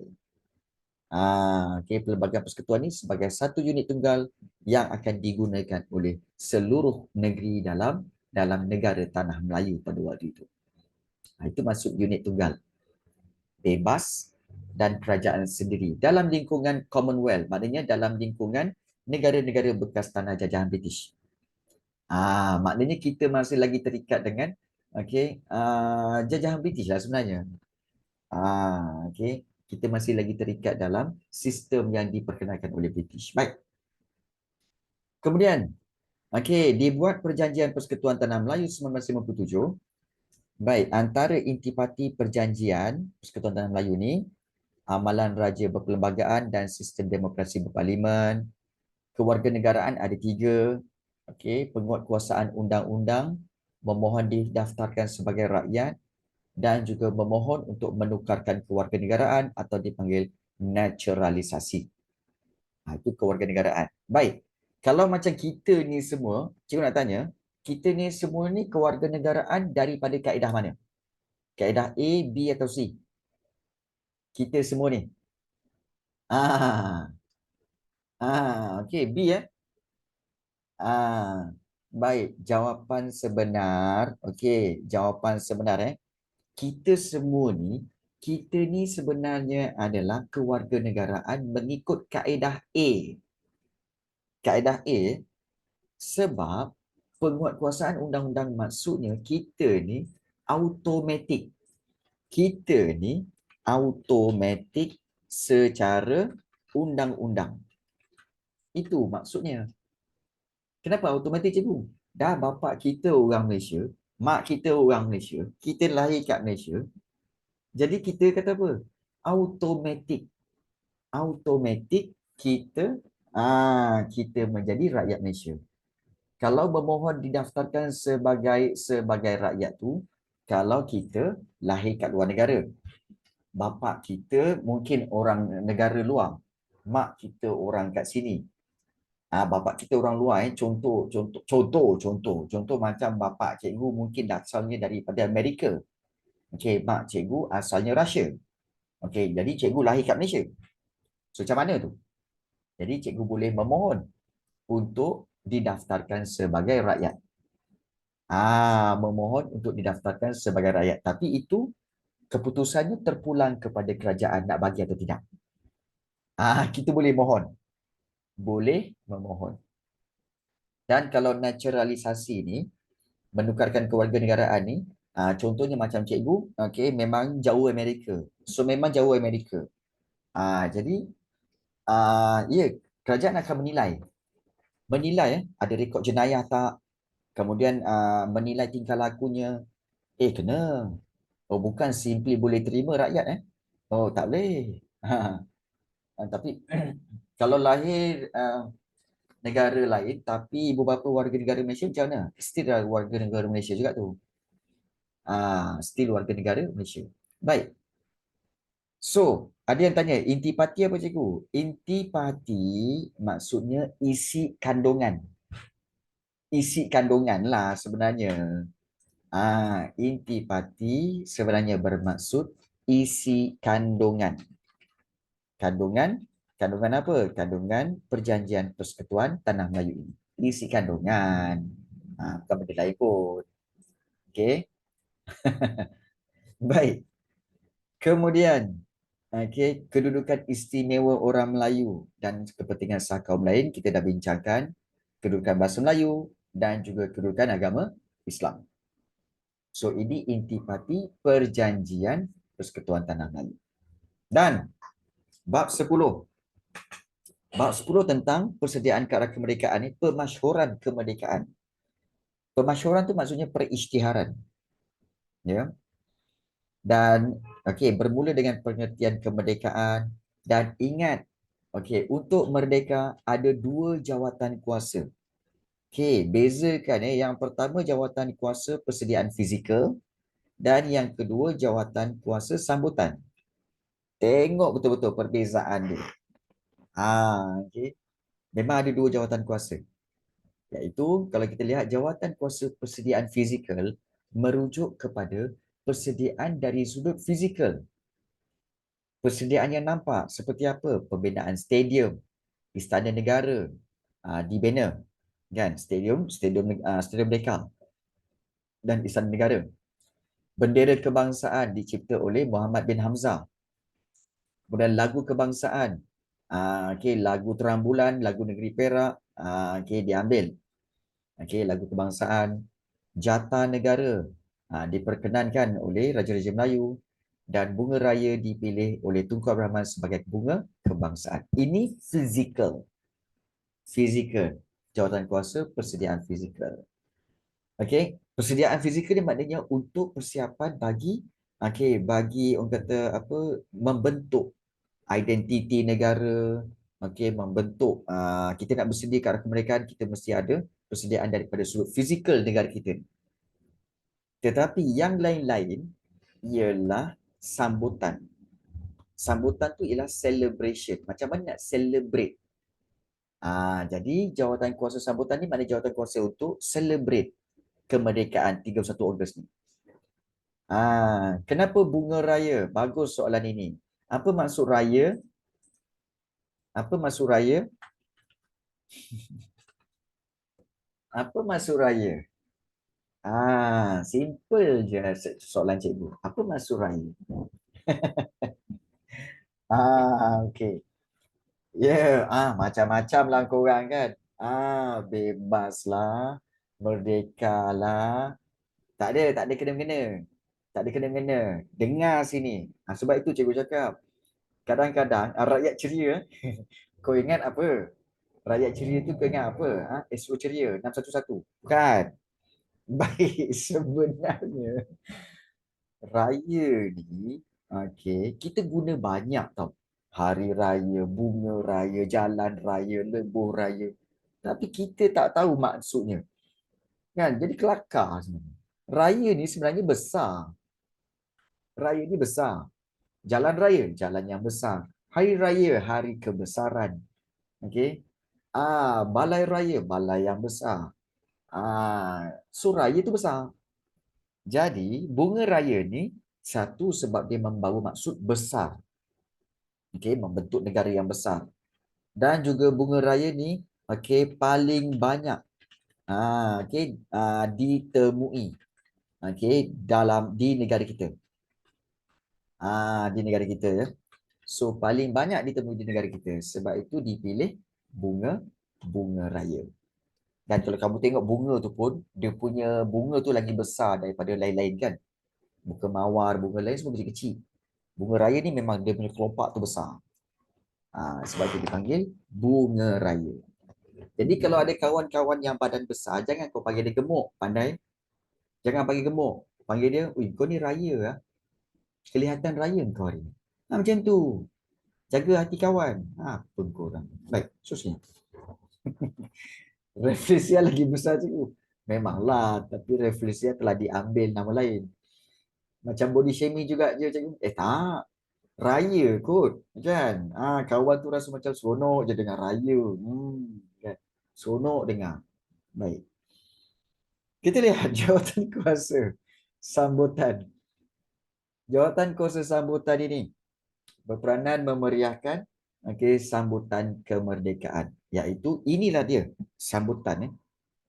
Perlembagaan persekutuan ini sebagai satu unit tunggal yang akan digunakan oleh seluruh negeri dalam negara tanah Melayu pada waktu itu. Itu maksud unit tunggal. Bebas dan kerajaan sendiri dalam lingkungan Commonwealth, maknanya dalam lingkungan negara-negara bekas tanah jajahan British. Maknanya kita masih lagi terikat dengan jajahan British lah sebenarnya. Kita masih lagi terikat dalam sistem yang diperkenalkan oleh British. Baik. Kemudian, dibuat perjanjian Persekutuan Tanah Melayu 1957. Baik, antara intipati perjanjian Persekutuan Tanah Melayu ni, amalan raja berperlembagaan dan sistem demokrasi berparlimen, kewarganegaraan ada 3, penguatkuasaan undang-undang, memohon didaftarkan sebagai rakyat, dan juga memohon untuk menukarkan kewarganegaraan atau dipanggil naturalisasi. Itu kewarganegaraan. Baik. Kalau macam kita ni semua, cikgu nak tanya, kita ni semua ni kewarganegaraan daripada kaedah mana? Kaedah A, B atau C? Kita semua ni. Ah, B ya. Baik. Jawapan sebenar. Jawapan sebenar kita semua ni, kita ni sebenarnya adalah kewarganegaraan mengikut kaedah A. Kaedah A sebab penguatkuasaan undang-undang maksudnya kita ni automatik. Kita ni automatik secara undang-undang. Itu maksudnya. Kenapa automatik cikgu? Dah bapa kita orang Malaysia, mak kita orang Malaysia, kita lahir kat Malaysia. Jadi kita kata apa? Automatik. Automatik kita kita menjadi rakyat Malaysia. Kalau memohon didaftarkan sebagai rakyat tu, kalau kita lahir kat luar negara, bapa kita mungkin orang negara luar, mak kita orang kat sini. Bapa kita orang luar, contoh macam bapa cikgu mungkin asalnya daripada Amerika. Mak cikgu asalnya Russia. Jadi cikgu lahir kat Malaysia. So macam mana tu? Jadi cikgu boleh memohon untuk didaftarkan sebagai rakyat. Memohon untuk didaftarkan sebagai rakyat. Tapi itu keputusannya terpulang kepada kerajaan nak bagi atau tidak. Kita boleh mohon. Boleh memohon. Dan kalau naturalisasi ni, menukarkan kewarganegaraan ni, contohnya macam cikgu, memang jauh Amerika. So memang jauh Amerika. Jadi, ya, kerajaan akan menilai. Menilai ada rekod jenayah tak, kemudian menilai tingkah lakunya. Kena. Bukan simply boleh terima rakyat. Tak boleh. Tapi kalau lahir negara lain tapi ibu bapa warga negara Malaysia macam mana? Still warga negara Malaysia juga tu. Still warga negara Malaysia. Baik. So, ada yang tanya, intipati apa cikgu? Intipati maksudnya isi kandungan. Isi kandungan lah sebenarnya. Intipati sebenarnya bermaksud isi kandungan. Kandungan Kandungan apa? Kandungan Perjanjian Persekutuan Tanah Melayu ini. Isi kandungan. Bukan benda lain pun. Okey. Baik. Kemudian, okey, kedudukan istimewa orang Melayu dan kepentingan sah kaum lain kita dah bincangkan. Kedudukan bahasa Melayu dan juga kedudukan agama Islam. So, ini intipati Perjanjian Persekutuan Tanah Melayu. Dan bab 10. Bab 10 tentang persediaan kadar kemerdekaan ni, pemasyhuran kemerdekaan. Pemasyhuran tu maksudnya perisytiharan. Ya. Dan okey, bermula dengan pengertian kemerdekaan dan ingat, okey, untuk merdeka ada dua jawatan kuasa. Okey, bezakan yang pertama jawatan kuasa persediaan fizikal dan yang kedua jawatan kuasa sambutan. Tengok betul-betul perbezaan dia. Okey. Memang ada dua jawatan kuasa. Iaitu kalau kita lihat jawatan kuasa persediaan fizikal merujuk kepada persediaan dari sudut fizikal. Persediaan yang nampak seperti apa? Pembinaan stadium, istana negara dibina, kan? Stadium Merdeka dan istana negara. Bendera kebangsaan dicipta oleh Muhammad bin Hamzah. Kemudian lagu kebangsaan, okey, lagu Terang Bulan, lagu Negeri Perak, okey, diambil. Okey, lagu kebangsaan. Jata negara diperkenankan oleh Raja-Raja Melayu dan bunga raya dipilih oleh Tunku Abdul Rahman sebagai bunga kebangsaan. Ini fizikal. Fizikal. Jawatan kuasa persediaan fizikal. Okey, persediaan fizikal ni maknanya untuk persiapan bagi bagi orang kata apa, membentuk identiti negara, okey, membentuk kita nak bersedia ke arah kemerdekaan, kita mesti ada persediaan daripada sudut fizikal negara kita. Tetapi yang lain-lain ialah sambutan. Sambutan tu ialah celebration. Macam mana nak celebrate? Jadi jawatan kuasa sambutan ni maknanya jawatan kuasa untuk celebrate kemerdekaan 31 Ogos ni. Kenapa bunga raya? Bagus soalan ini. Apa maksud raya? Apa maksud raya? Apa maksud raya? Simple je soalan cikgu. Apa maksud raya? Okey. Macam-macam lah korang kan. Bebaslah, merdekalah. Tak ada kena-mengena. Tak ada kena-mengena. Dengar sini. Sebab itu cikgu cakap, kadang-kadang rakyat ceria, kau ingat apa? Rakyat ceria tu kau ingat apa? SO ceria 611. Bukan. Baik, sebenarnya raya ni, kita guna banyak tau. Hari raya, bunga raya, jalan raya, lebuh raya. Tapi kita tak tahu maksudnya. Kan? Jadi kelakar sebenarnya. Raya ni sebenarnya besar. Raya ni besar. Jalan raya, jalan yang besar. Hari raya, hari kebesaran. Okey. Balai raya, balai yang besar. So raya tu besar. Jadi bunga raya ni satu sebab dia membawa maksud besar. Okey, membentuk negara yang besar. Dan juga bunga raya ni paling banyak ditemui di negara kita. Di negara kita ya. So paling banyak ditemui di negara kita. Sebab itu dipilih bunga raya. Dan kalau kamu tengok bunga tu pun, dia punya bunga tu lagi besar daripada lain-lain kan. Bunga mawar, bunga lain semua kecil-kecil. Bunga raya ni memang dia punya kelopak tu besar. Sebab itu dipanggil bunga raya. Jadi kalau ada kawan-kawan yang badan besar, jangan kau panggil dia gemuk, pandai. Jangan panggil gemuk. Panggil dia, kau ni raya lah. Kelihatan raya kau hari ni. Macam tu. Jaga hati kawan. Apa korang. Baik, terusnya. Refleksia lagi besar cikgu. Memanglah, tapi refleksia telah diambil nama lain. Macam body shaming juga je cikgu. Tak. Raya kot. Kan? Kawan tu rasa macam seronok je dengar raya. Kan? Seronok dengar. Baik. Kita lihat jawatan kuasa sambutan. Jawatan kuasa sambutan ini berperanan memeriahkan Okey, sambutan kemerdekaan. Iaitu inilah dia sambutan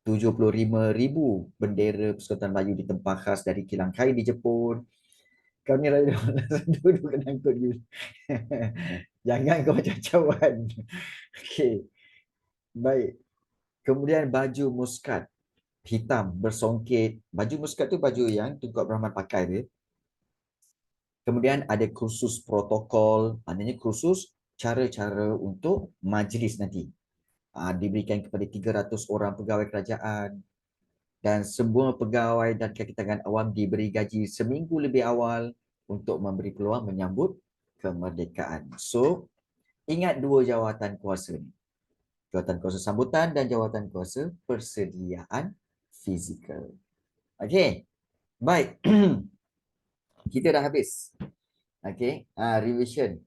75,000 bendera Persekutuan Melayu ditempah khas dari kilang kain di Jepun. Kau ni raya duduk kena angkut you. Jangan kau macam cawan. Okey, baik. Kemudian baju muskat hitam bersongket. Baju muskat tu baju yang Tunku Abdul Rahman pakai dia. Kemudian ada kursus protokol, maknanya kursus cara-cara untuk majlis nanti. Diberikan kepada 300 orang pegawai kerajaan dan semua pegawai dan kaki tangan awam diberi gaji seminggu lebih awal untuk memberi peluang menyambut kemerdekaan. So, ingat dua jawatan kuasa ni. Jawatan kuasa sambutan dan jawatan kuasa persediaan fizikal. Okey, baik. Kita dah habis. Okey, revision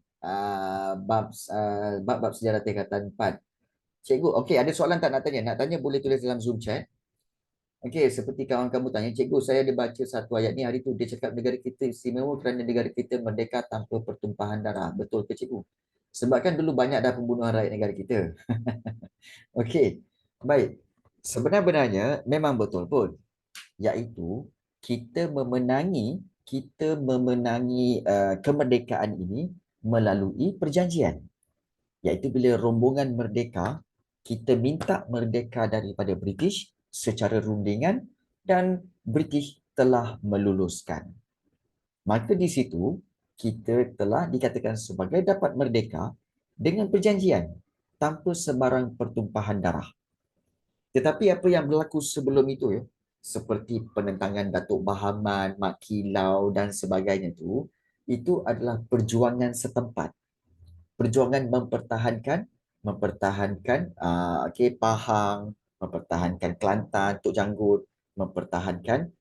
bab sejarah tingkatan 4. Cikgu, okey, ada soalan tak nak tanya? Nak tanya boleh tulis dalam Zoom chat. Okey, seperti kawan kamu tanya, cikgu, saya ada baca satu ayat ni hari tu, dia cakap negara kita istimewa kerana negara kita merdeka tanpa pertumpahan darah. Betul ke cikgu? Sebab kan dulu banyak dah pembunuhan rakyat negara kita. Okey, baik. Sebenarnya memang betul pun. Iaitu kita memenangi kemerdekaan ini melalui perjanjian. Iaitu bila rombongan merdeka, kita minta merdeka daripada British secara rundingan dan British telah meluluskan. Maka di situ kita telah dikatakan sebagai dapat merdeka dengan perjanjian tanpa sebarang pertumpahan darah. Tetapi apa yang berlaku sebelum itu seperti penentangan Datuk Bahaman, Mat Kilau dan sebagainya itu adalah perjuangan setempat. Perjuangan mempertahankan Pahang, mempertahankan Kelantan, Tok Janggut, mempertahankan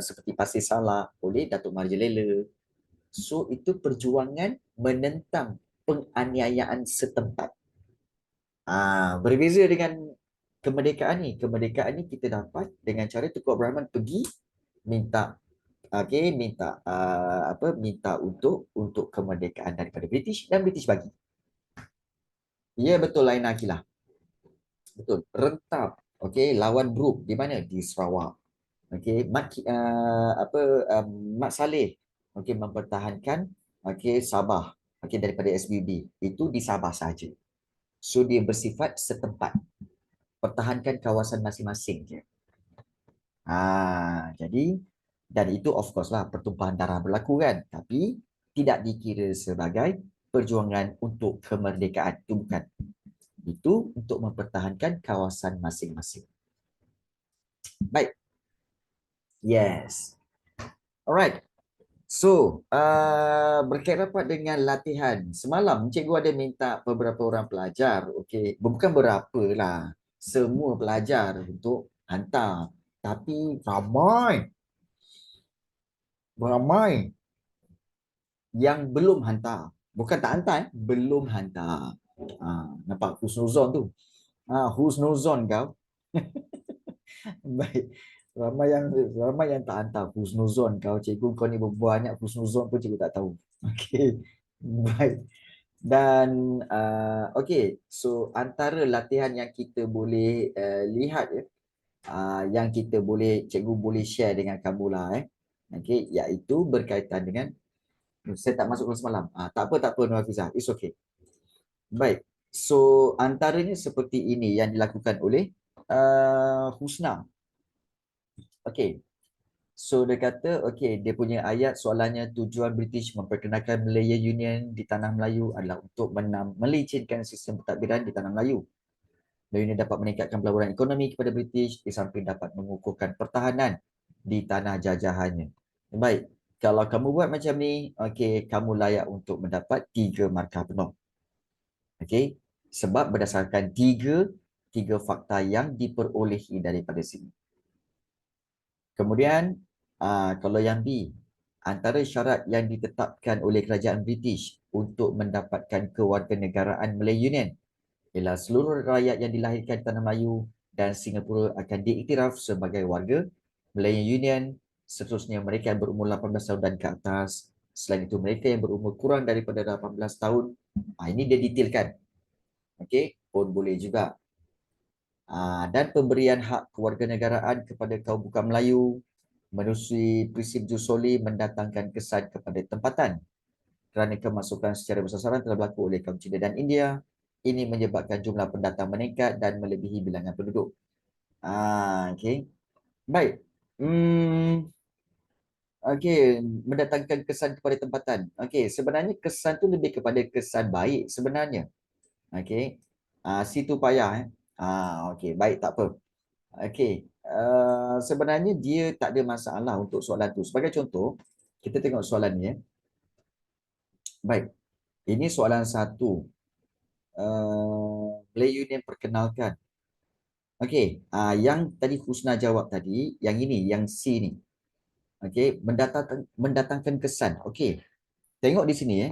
seperti Pasir Salak oleh Datuk Marjelela. So itu perjuangan menentang penganiayaan setempat. Berbeza dengan kemerdekaan ni. Kemerdekaan ni kita dapat dengan cara Tunku Abdul Rahman pergi minta minta untuk kemerdekaan daripada British dan British bagi. Ya betul Laina Akilah. Betul. Rentap. Okey, lawan Brooke di mana? Di Sarawak. Okey, Mat Saleh mempertahankan Sabah daripada SBB. Itu di Sabah saja. So dia bersifat setempat. Pertahankan kawasan masing-masing je. Jadi dan itu of course lah pertumpahan darah berlaku kan, tapi tidak dikira sebagai perjuangan untuk kemerdekaan. Itu bukan. Itu untuk mempertahankan kawasan masing-masing. Baik. Yes. Alright. So, berkait rapat dengan latihan. Semalam cikgu ada minta beberapa orang pelajar, okey, bukan berapa lah, semua pelajar untuk hantar. Tapi ramai yang belum hantar. Bukan tak hantar, belum hantar. Nampak husnuzon tu. Husnuzon kau. Baik. Ramai yang tak hantar husnuzon kau. Cikgu kau ni banyak husnuzon pun cikgu tak tahu. Okey. Baik. Dan okey, so antara latihan yang kita boleh lihat yang kita boleh cikgu boleh share dengan kamu lah okey, iaitu berkaitan dengan saya tak masuk kelas semalam. Tak apa Nur Hafizah. It's okay. Baik. So antaranya seperti ini yang dilakukan oleh Husna. Okey. So dia kata, okey, dia punya ayat soalannya tujuan British memperkenalkan Malaya Union di tanah Melayu adalah untuk melicinkan sistem pentadbiran di tanah Melayu. Malaya Union dapat meningkatkan pelaburan ekonomi kepada British di samping dapat mengukuhkan pertahanan di tanah jajahannya. Baik, kalau kamu buat macam ni, okey, kamu layak untuk mendapat 3 markah penuh. Okey, sebab berdasarkan tiga fakta yang diperolehi daripada sini. Kemudian, kalau yang B, antara syarat yang ditetapkan oleh kerajaan British untuk mendapatkan kewarganegaraan Malaya Union ialah seluruh rakyat yang dilahirkan di Tanah Melayu dan Singapura akan diiktiraf sebagai warga Malaya Union. Seterusnya, mereka yang berumur 18 tahun dan ke atas. Selain itu, mereka yang berumur kurang daripada 18 tahun Ini dia detailkan. Okey, pun boleh juga. Dan pemberian hak kewarganegaraan kepada kaum bukan Melayu menerusi prinsip jus soli mendatangkan kesan kepada tempatan kerana kemasukan secara besar-besaran telah berlaku oleh kaum Cina dan India. Ini menyebabkan jumlah pendatang meningkat dan melebihi bilangan penduduk. Okey. Baik. Okey, mendatangkan kesan kepada tempatan. Okey, sebenarnya kesan tu lebih kepada kesan baik sebenarnya. Okey. Situ payah okey, baik, tak apa. Okey. Sebenarnya dia tak ada masalah untuk soalan tu. Sebagai contoh, kita tengok soalan ni. Baik. Ini soalan satu. Melayu ni perkenalkan. Okey. Yang tadi Husna jawab tadi, yang ini, yang C ni. Okey, mendatangkan kesan. Okey. Tengok di sini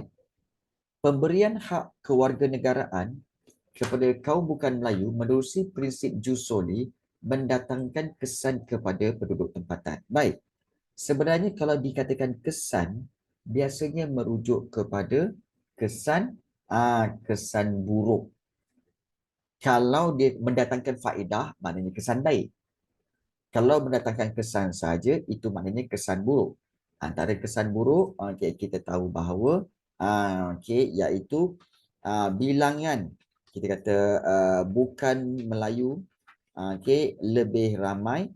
Pemberian hak kewarganegaraan kepada kaum bukan Melayu menerusi prinsip jus soli mendatangkan kesan kepada penduduk tempatan. Baik. Sebenarnya kalau dikatakan kesan, biasanya merujuk kepada kesan kesan buruk. Kalau dia mendatangkan faedah, maknanya kesan baik. Kalau mendatangkan kesan saja, itu maknanya kesan buruk. Antara kesan buruk, kita tahu bahawa iaitu bilangan kita kata bukan Melayu lebih ramai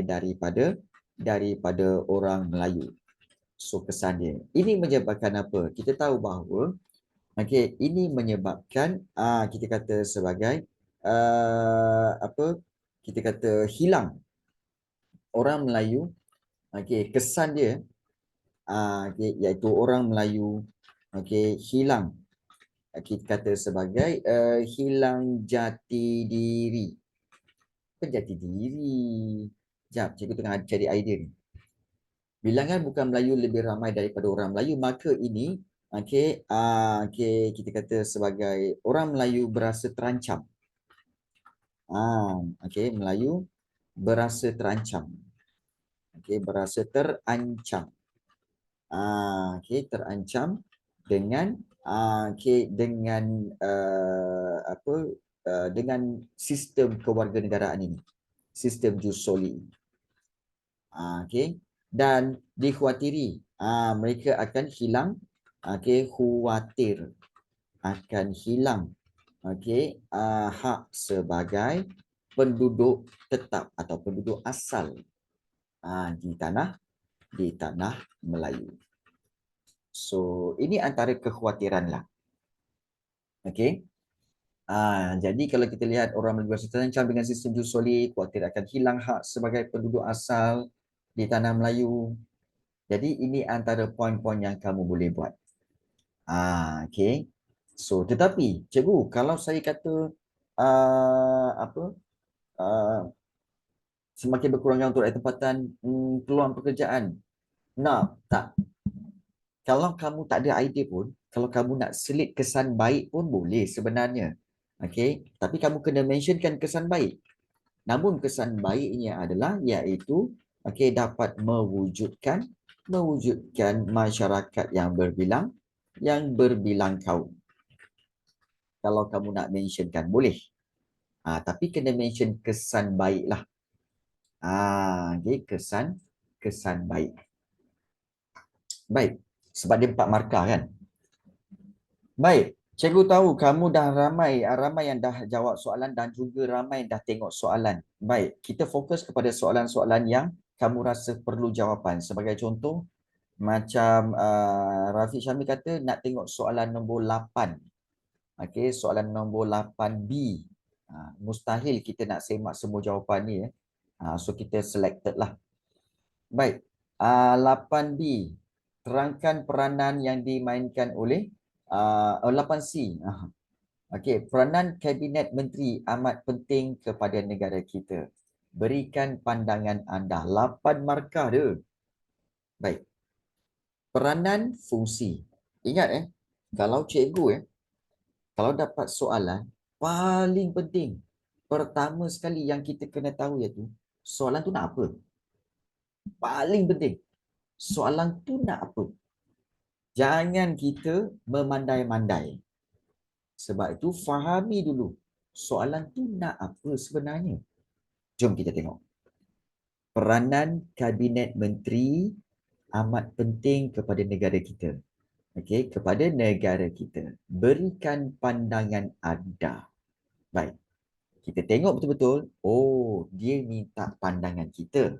daripada orang Melayu. So kesan dia. Ini menyebabkan apa? Kita tahu bahawa ini menyebabkan kita kata sebagai apa? Kita kata hilang orang Melayu. Kesan dia iaitu orang Melayu hilang, kita kata sebagai hilang jati diri. Apa jati diri? Sekejap, cikgu tengah cari idea ni. Bilangan bukan Melayu lebih ramai daripada orang Melayu, maka ini kita kata sebagai orang Melayu berasa terancam. Melayu berasa terancam. Berasa terancam. Terancam dengan dengan dengan sistem kewarganegaraan ini, sistem jus soli. Dan dikhawatiri mereka akan hilang, khawatir akan hilang hak sebagai penduduk tetap atau penduduk asal di tanah Melayu. So ini antara kekhawatiran lah. Jadi kalau kita lihat orang Melayu berasa terancam dengan sistem jus soli, khawatir akan hilang hak sebagai penduduk asal di tanah Melayu. Jadi ini antara poin-poin yang kamu boleh buat. So tetapi cikgu, kalau saya kata semakin berkurangnya untuk tempatan, peluang pekerjaan. Tak. Kalau kamu tak ada idea pun, kalau kamu nak selit kesan baik pun boleh sebenarnya. Tapi kamu kena mentionkan kesan baik. Namun kesan baiknya adalah iaitu dapat mewujudkan masyarakat yang berbilang kaum. Kalau kamu nak mentionkan boleh. Tapi kena mention kesan baiklah. Kesan baik. Baik. Sebab dia 4 markah kan. Baik. Cikgu tahu kamu dah ramai yang dah jawab soalan dan juga ramai yang dah tengok soalan. Baik. Kita fokus kepada soalan-soalan yang kamu rasa perlu jawapan. Sebagai contoh, macam Rafiq Syamil kata nak tengok soalan nombor 8. Soalan nombor 8B. Mustahil kita nak semak semua jawapan ni. So kita selected lah. Baik. 8B. Terangkan peranan yang dimainkan oleh 8C. Peranan Kabinet Menteri amat penting kepada negara kita. Berikan pandangan anda. 8 markah dia. Baik. Peranan fungsi. Ingat kalau cikgu kalau dapat soalan, paling penting, pertama sekali yang kita kena tahu iaitu soalan tu nak apa? Paling penting. Soalan tu nak apa? Jangan kita memandai-mandai. Sebab itu fahami dulu soalan tu nak apa sebenarnya. Jom kita tengok. Peranan Kabinet Menteri amat penting kepada negara kita. Okey, kepada negara kita. Berikan pandangan anda. Baik. Kita tengok betul-betul, oh, dia minta pandangan kita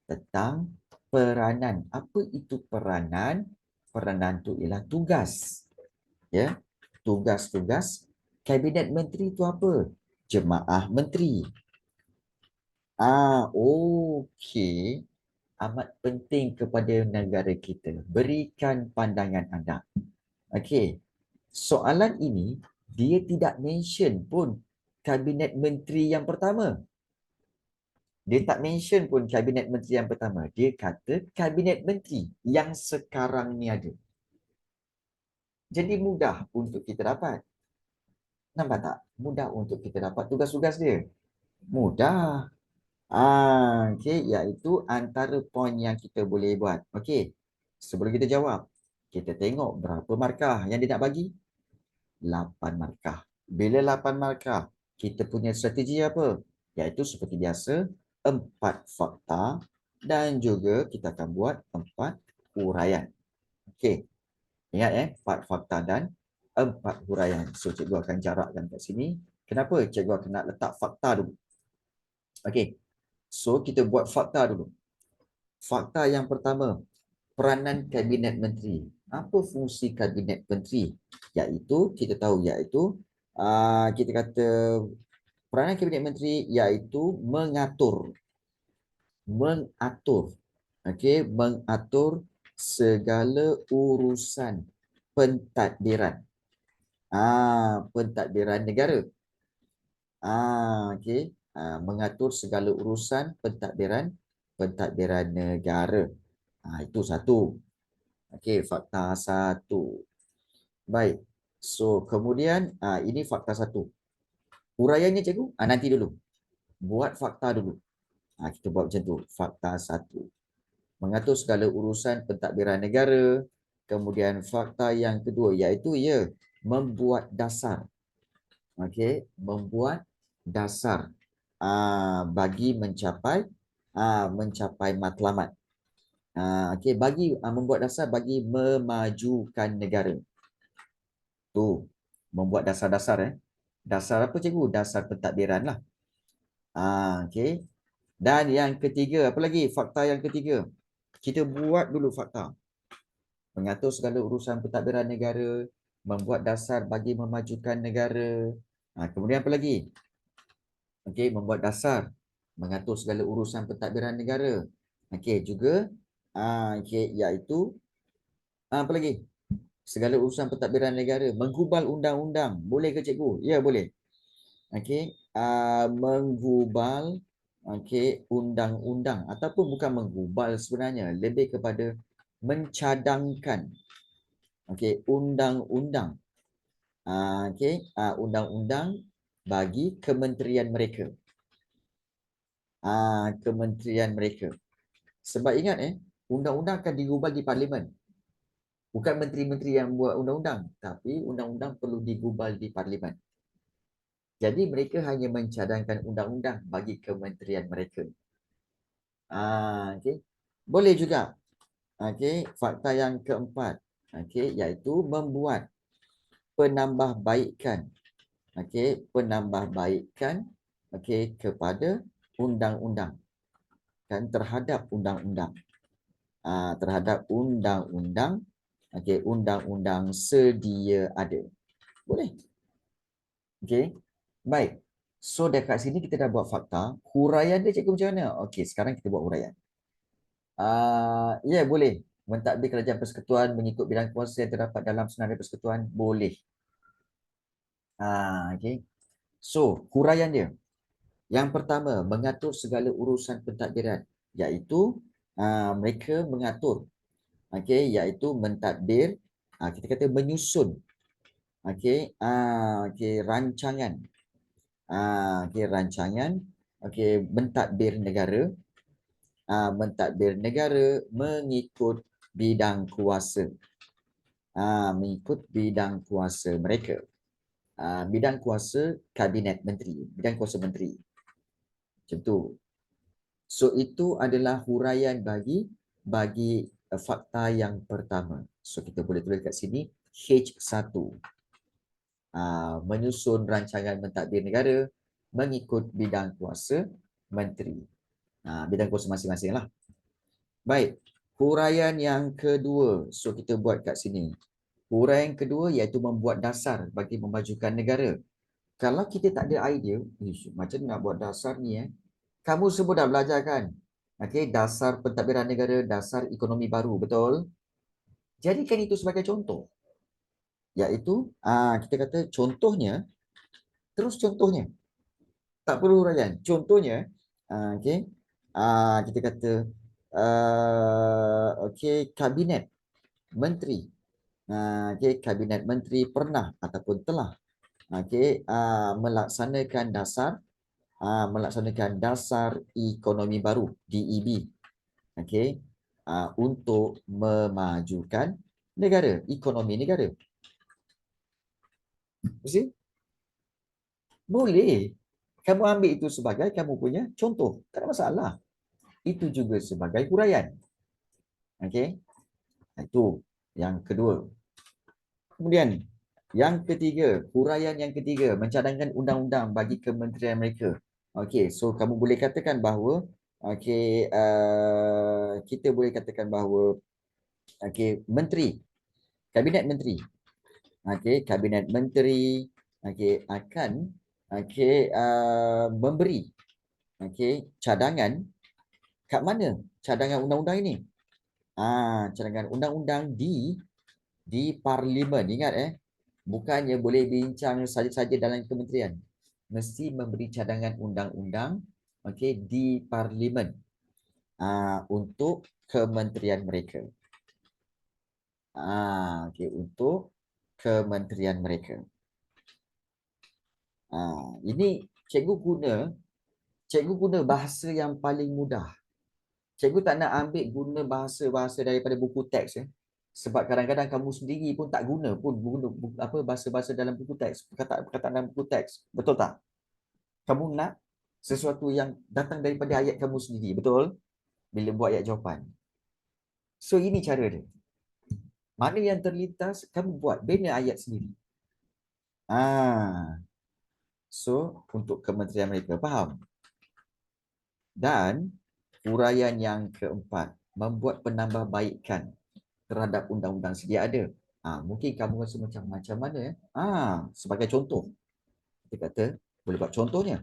tentang peranan. Apa itu peranan? Peranan itu ialah tugas. Ya, tugas-tugas Kabinet Menteri itu apa? Jemaah Menteri. Okey. Amat penting kepada negara kita. Berikan pandangan anda. Okey. Soalan ini, dia tidak mention pun Kabinet Menteri yang pertama. Dia tak mention pun Kabinet Menteri yang pertama. Dia kata Kabinet Menteri yang sekarang ni ada. Jadi mudah untuk kita dapat. Nampak tak? Mudah untuk kita dapat tugas-tugas dia. Mudah. Okey, iaitu antara poin yang kita boleh buat. Okey. Sebelum kita jawab, kita tengok berapa markah yang dia nak bagi. 8 markah. Bila 8 markah, kita punya strategi apa? Iaitu seperti biasa, 4 fakta dan juga kita akan buat 4 huraian. Okey. Ingat 4 fakta dan 4 huraian. So, cikgu akan jarakkan kat sini. Kenapa? Cikgu akan nak letak fakta dulu. Okey. So, kita buat fakta dulu. Fakta yang pertama, peranan Kabinet Menteri. Apa fungsi Kabinet Menteri? Iaitu, kita tahu iaitu, kita kata peranan Kabinet Menteri iaitu mengatur. Okey, mengatur segala urusan pentadbiran. Pentadbiran negara. Okey, mengatur segala urusan pentadbiran negara. Itu satu. Okey, fakta satu. Baik. So, kemudian ini fakta satu. Huraiannya cikgu? Nanti dulu. Buat fakta dulu. Kita buat macam tu. Fakta satu. Mengatur segala urusan pentadbiran negara. Kemudian fakta yang kedua iaitu membuat dasar. Okey, membuat dasar bagi mencapai matlamat. Okey, bagi membuat dasar bagi memajukan negara. Tu, membuat dasar-dasar Dasar apa cikgu? Dasar pentadbiran lah. Okey. Dan yang ketiga, apa lagi? Fakta yang ketiga. Kita buat dulu fakta. Mengatur segala urusan pentadbiran negara, membuat dasar bagi memajukan negara. Kemudian apa lagi? Okey, membuat dasar, mengatur segala urusan pentadbiran negara. Okey, juga iaitu apa lagi? Segala urusan pentadbiran negara, menggubal undang-undang. Boleh ke cikgu? Ya, boleh. Okey, menggubal undang-undang ataupun bukan menggubal sebenarnya, lebih kepada mencadangkan undang-undang. Undang-undang bagi kementerian mereka. Kementerian mereka. Sebab ingat undang-undang akan digubal di parlimen. Bukan menteri-menteri yang buat undang-undang, tapi undang-undang perlu digubal di parlimen. Jadi mereka hanya mencadangkan undang-undang bagi kementerian mereka. Okey. Boleh juga. Okey, fakta yang keempat, iaitu membuat penambahbaikan. Penambahbaikan kepada undang-undang terhadap undang-undang. Terhadap undang-undang undang-undang sedia ada. Boleh. Okey. Baik. So dekat sini kita dah buat fakta. Huraian dia cikgu macam mana? Okey, sekarang kita buat huraian. Boleh. Mentadbir kerajaan persekutuan mengikut bidang kuasa yang terdapat dalam senarai persekutuan boleh. Okey. So, huraian dia. Yang pertama, mengatur segala urusan pentadbiran, iaitu mereka mengatur iaitu mentadbir, kita kata menyusun rancangan mentadbir negara mengikut bidang kuasa. Mengikut bidang kuasa mereka. Bidang kuasa kabinet menteri, bidang kuasa menteri. Macam tu. So itu adalah huraian bagi fakta yang pertama. So kita boleh tulis kat sini H1. Menyusun rancangan mentadbir negara mengikut bidang kuasa menteri. Bidang kuasa masing-masing lah. Baik, huraian yang kedua. So kita buat kat sini. Huraian kedua iaitu membuat dasar bagi memajukan negara. Kalau kita tak ada idea, macam nak buat dasar ni kamu semua dah belajar kan? Okey, dasar pentadbiran negara, dasar ekonomi baru, betul? Jadikan itu sebagai contoh. Iaitu kita kata contohnya, terus contohnya. Tak perlu huraian. Contohnya, okey. Kita kata okey, kabinet menteri. Okey, kabinet menteri pernah ataupun telah melaksanakan dasar ekonomi baru DEB, untuk memajukan negara, ekonomi negara. Mesti boleh kamu ambil itu sebagai kamu punya contoh, tak ada masalah. Itu juga sebagai huraian. Itu yang kedua. Kemudian yang ketiga, huraian yang ketiga, mencadangkan undang-undang bagi kementerian mereka. So kamu boleh katakan bahawa kita boleh katakan bahawa menteri, kabinet menteri, kabinet menteri akan memberi cadangan kat mana cadangan undang-undang ini? Cadangan undang-undang di parlimen. Ingat bukannya boleh bincang saja-saja dalam kementerian. Mesti memberi cadangan undang-undang di parlimen untuk kementerian mereka. Untuk kementerian mereka. Ini cikgu guna bahasa yang paling mudah. Cikgu tak nak ambil guna bahasa-bahasa daripada buku teks sebab kadang-kadang kamu sendiri pun tak guna pun bahasa-bahasa dalam buku teks, perkataan dalam buku teks. Betul tak? Kamu nak sesuatu yang datang daripada ayat kamu sendiri, betul? Bila buat ayat jawapan. So ini cara dia. Mana yang terlintas, kamu buat bina ayat sendiri. So untuk kementerian mereka, faham? Dan huraian yang keempat, membuat penambahbaikan terhadap undang-undang sedia ada. Mungkin kamu rasa macam mana sebagai contoh. Kita kata boleh buat contohnya.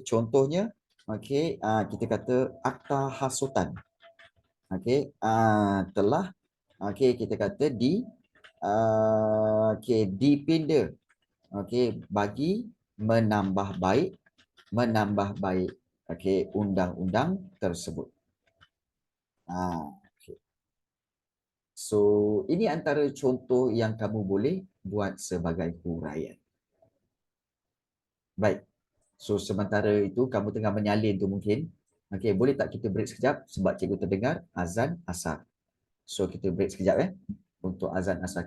Contohnya kita kata akta hasutan. Telah kita kata dipinda bagi menambah baik undang-undang tersebut. So ini antara contoh yang kamu boleh buat sebagai huraian. Baik. So sementara itu kamu tengah menyalin tu mungkin. Boleh tak kita break sekejap sebab cikgu terdengar azan asar. So kita break sekejap untuk azan asar.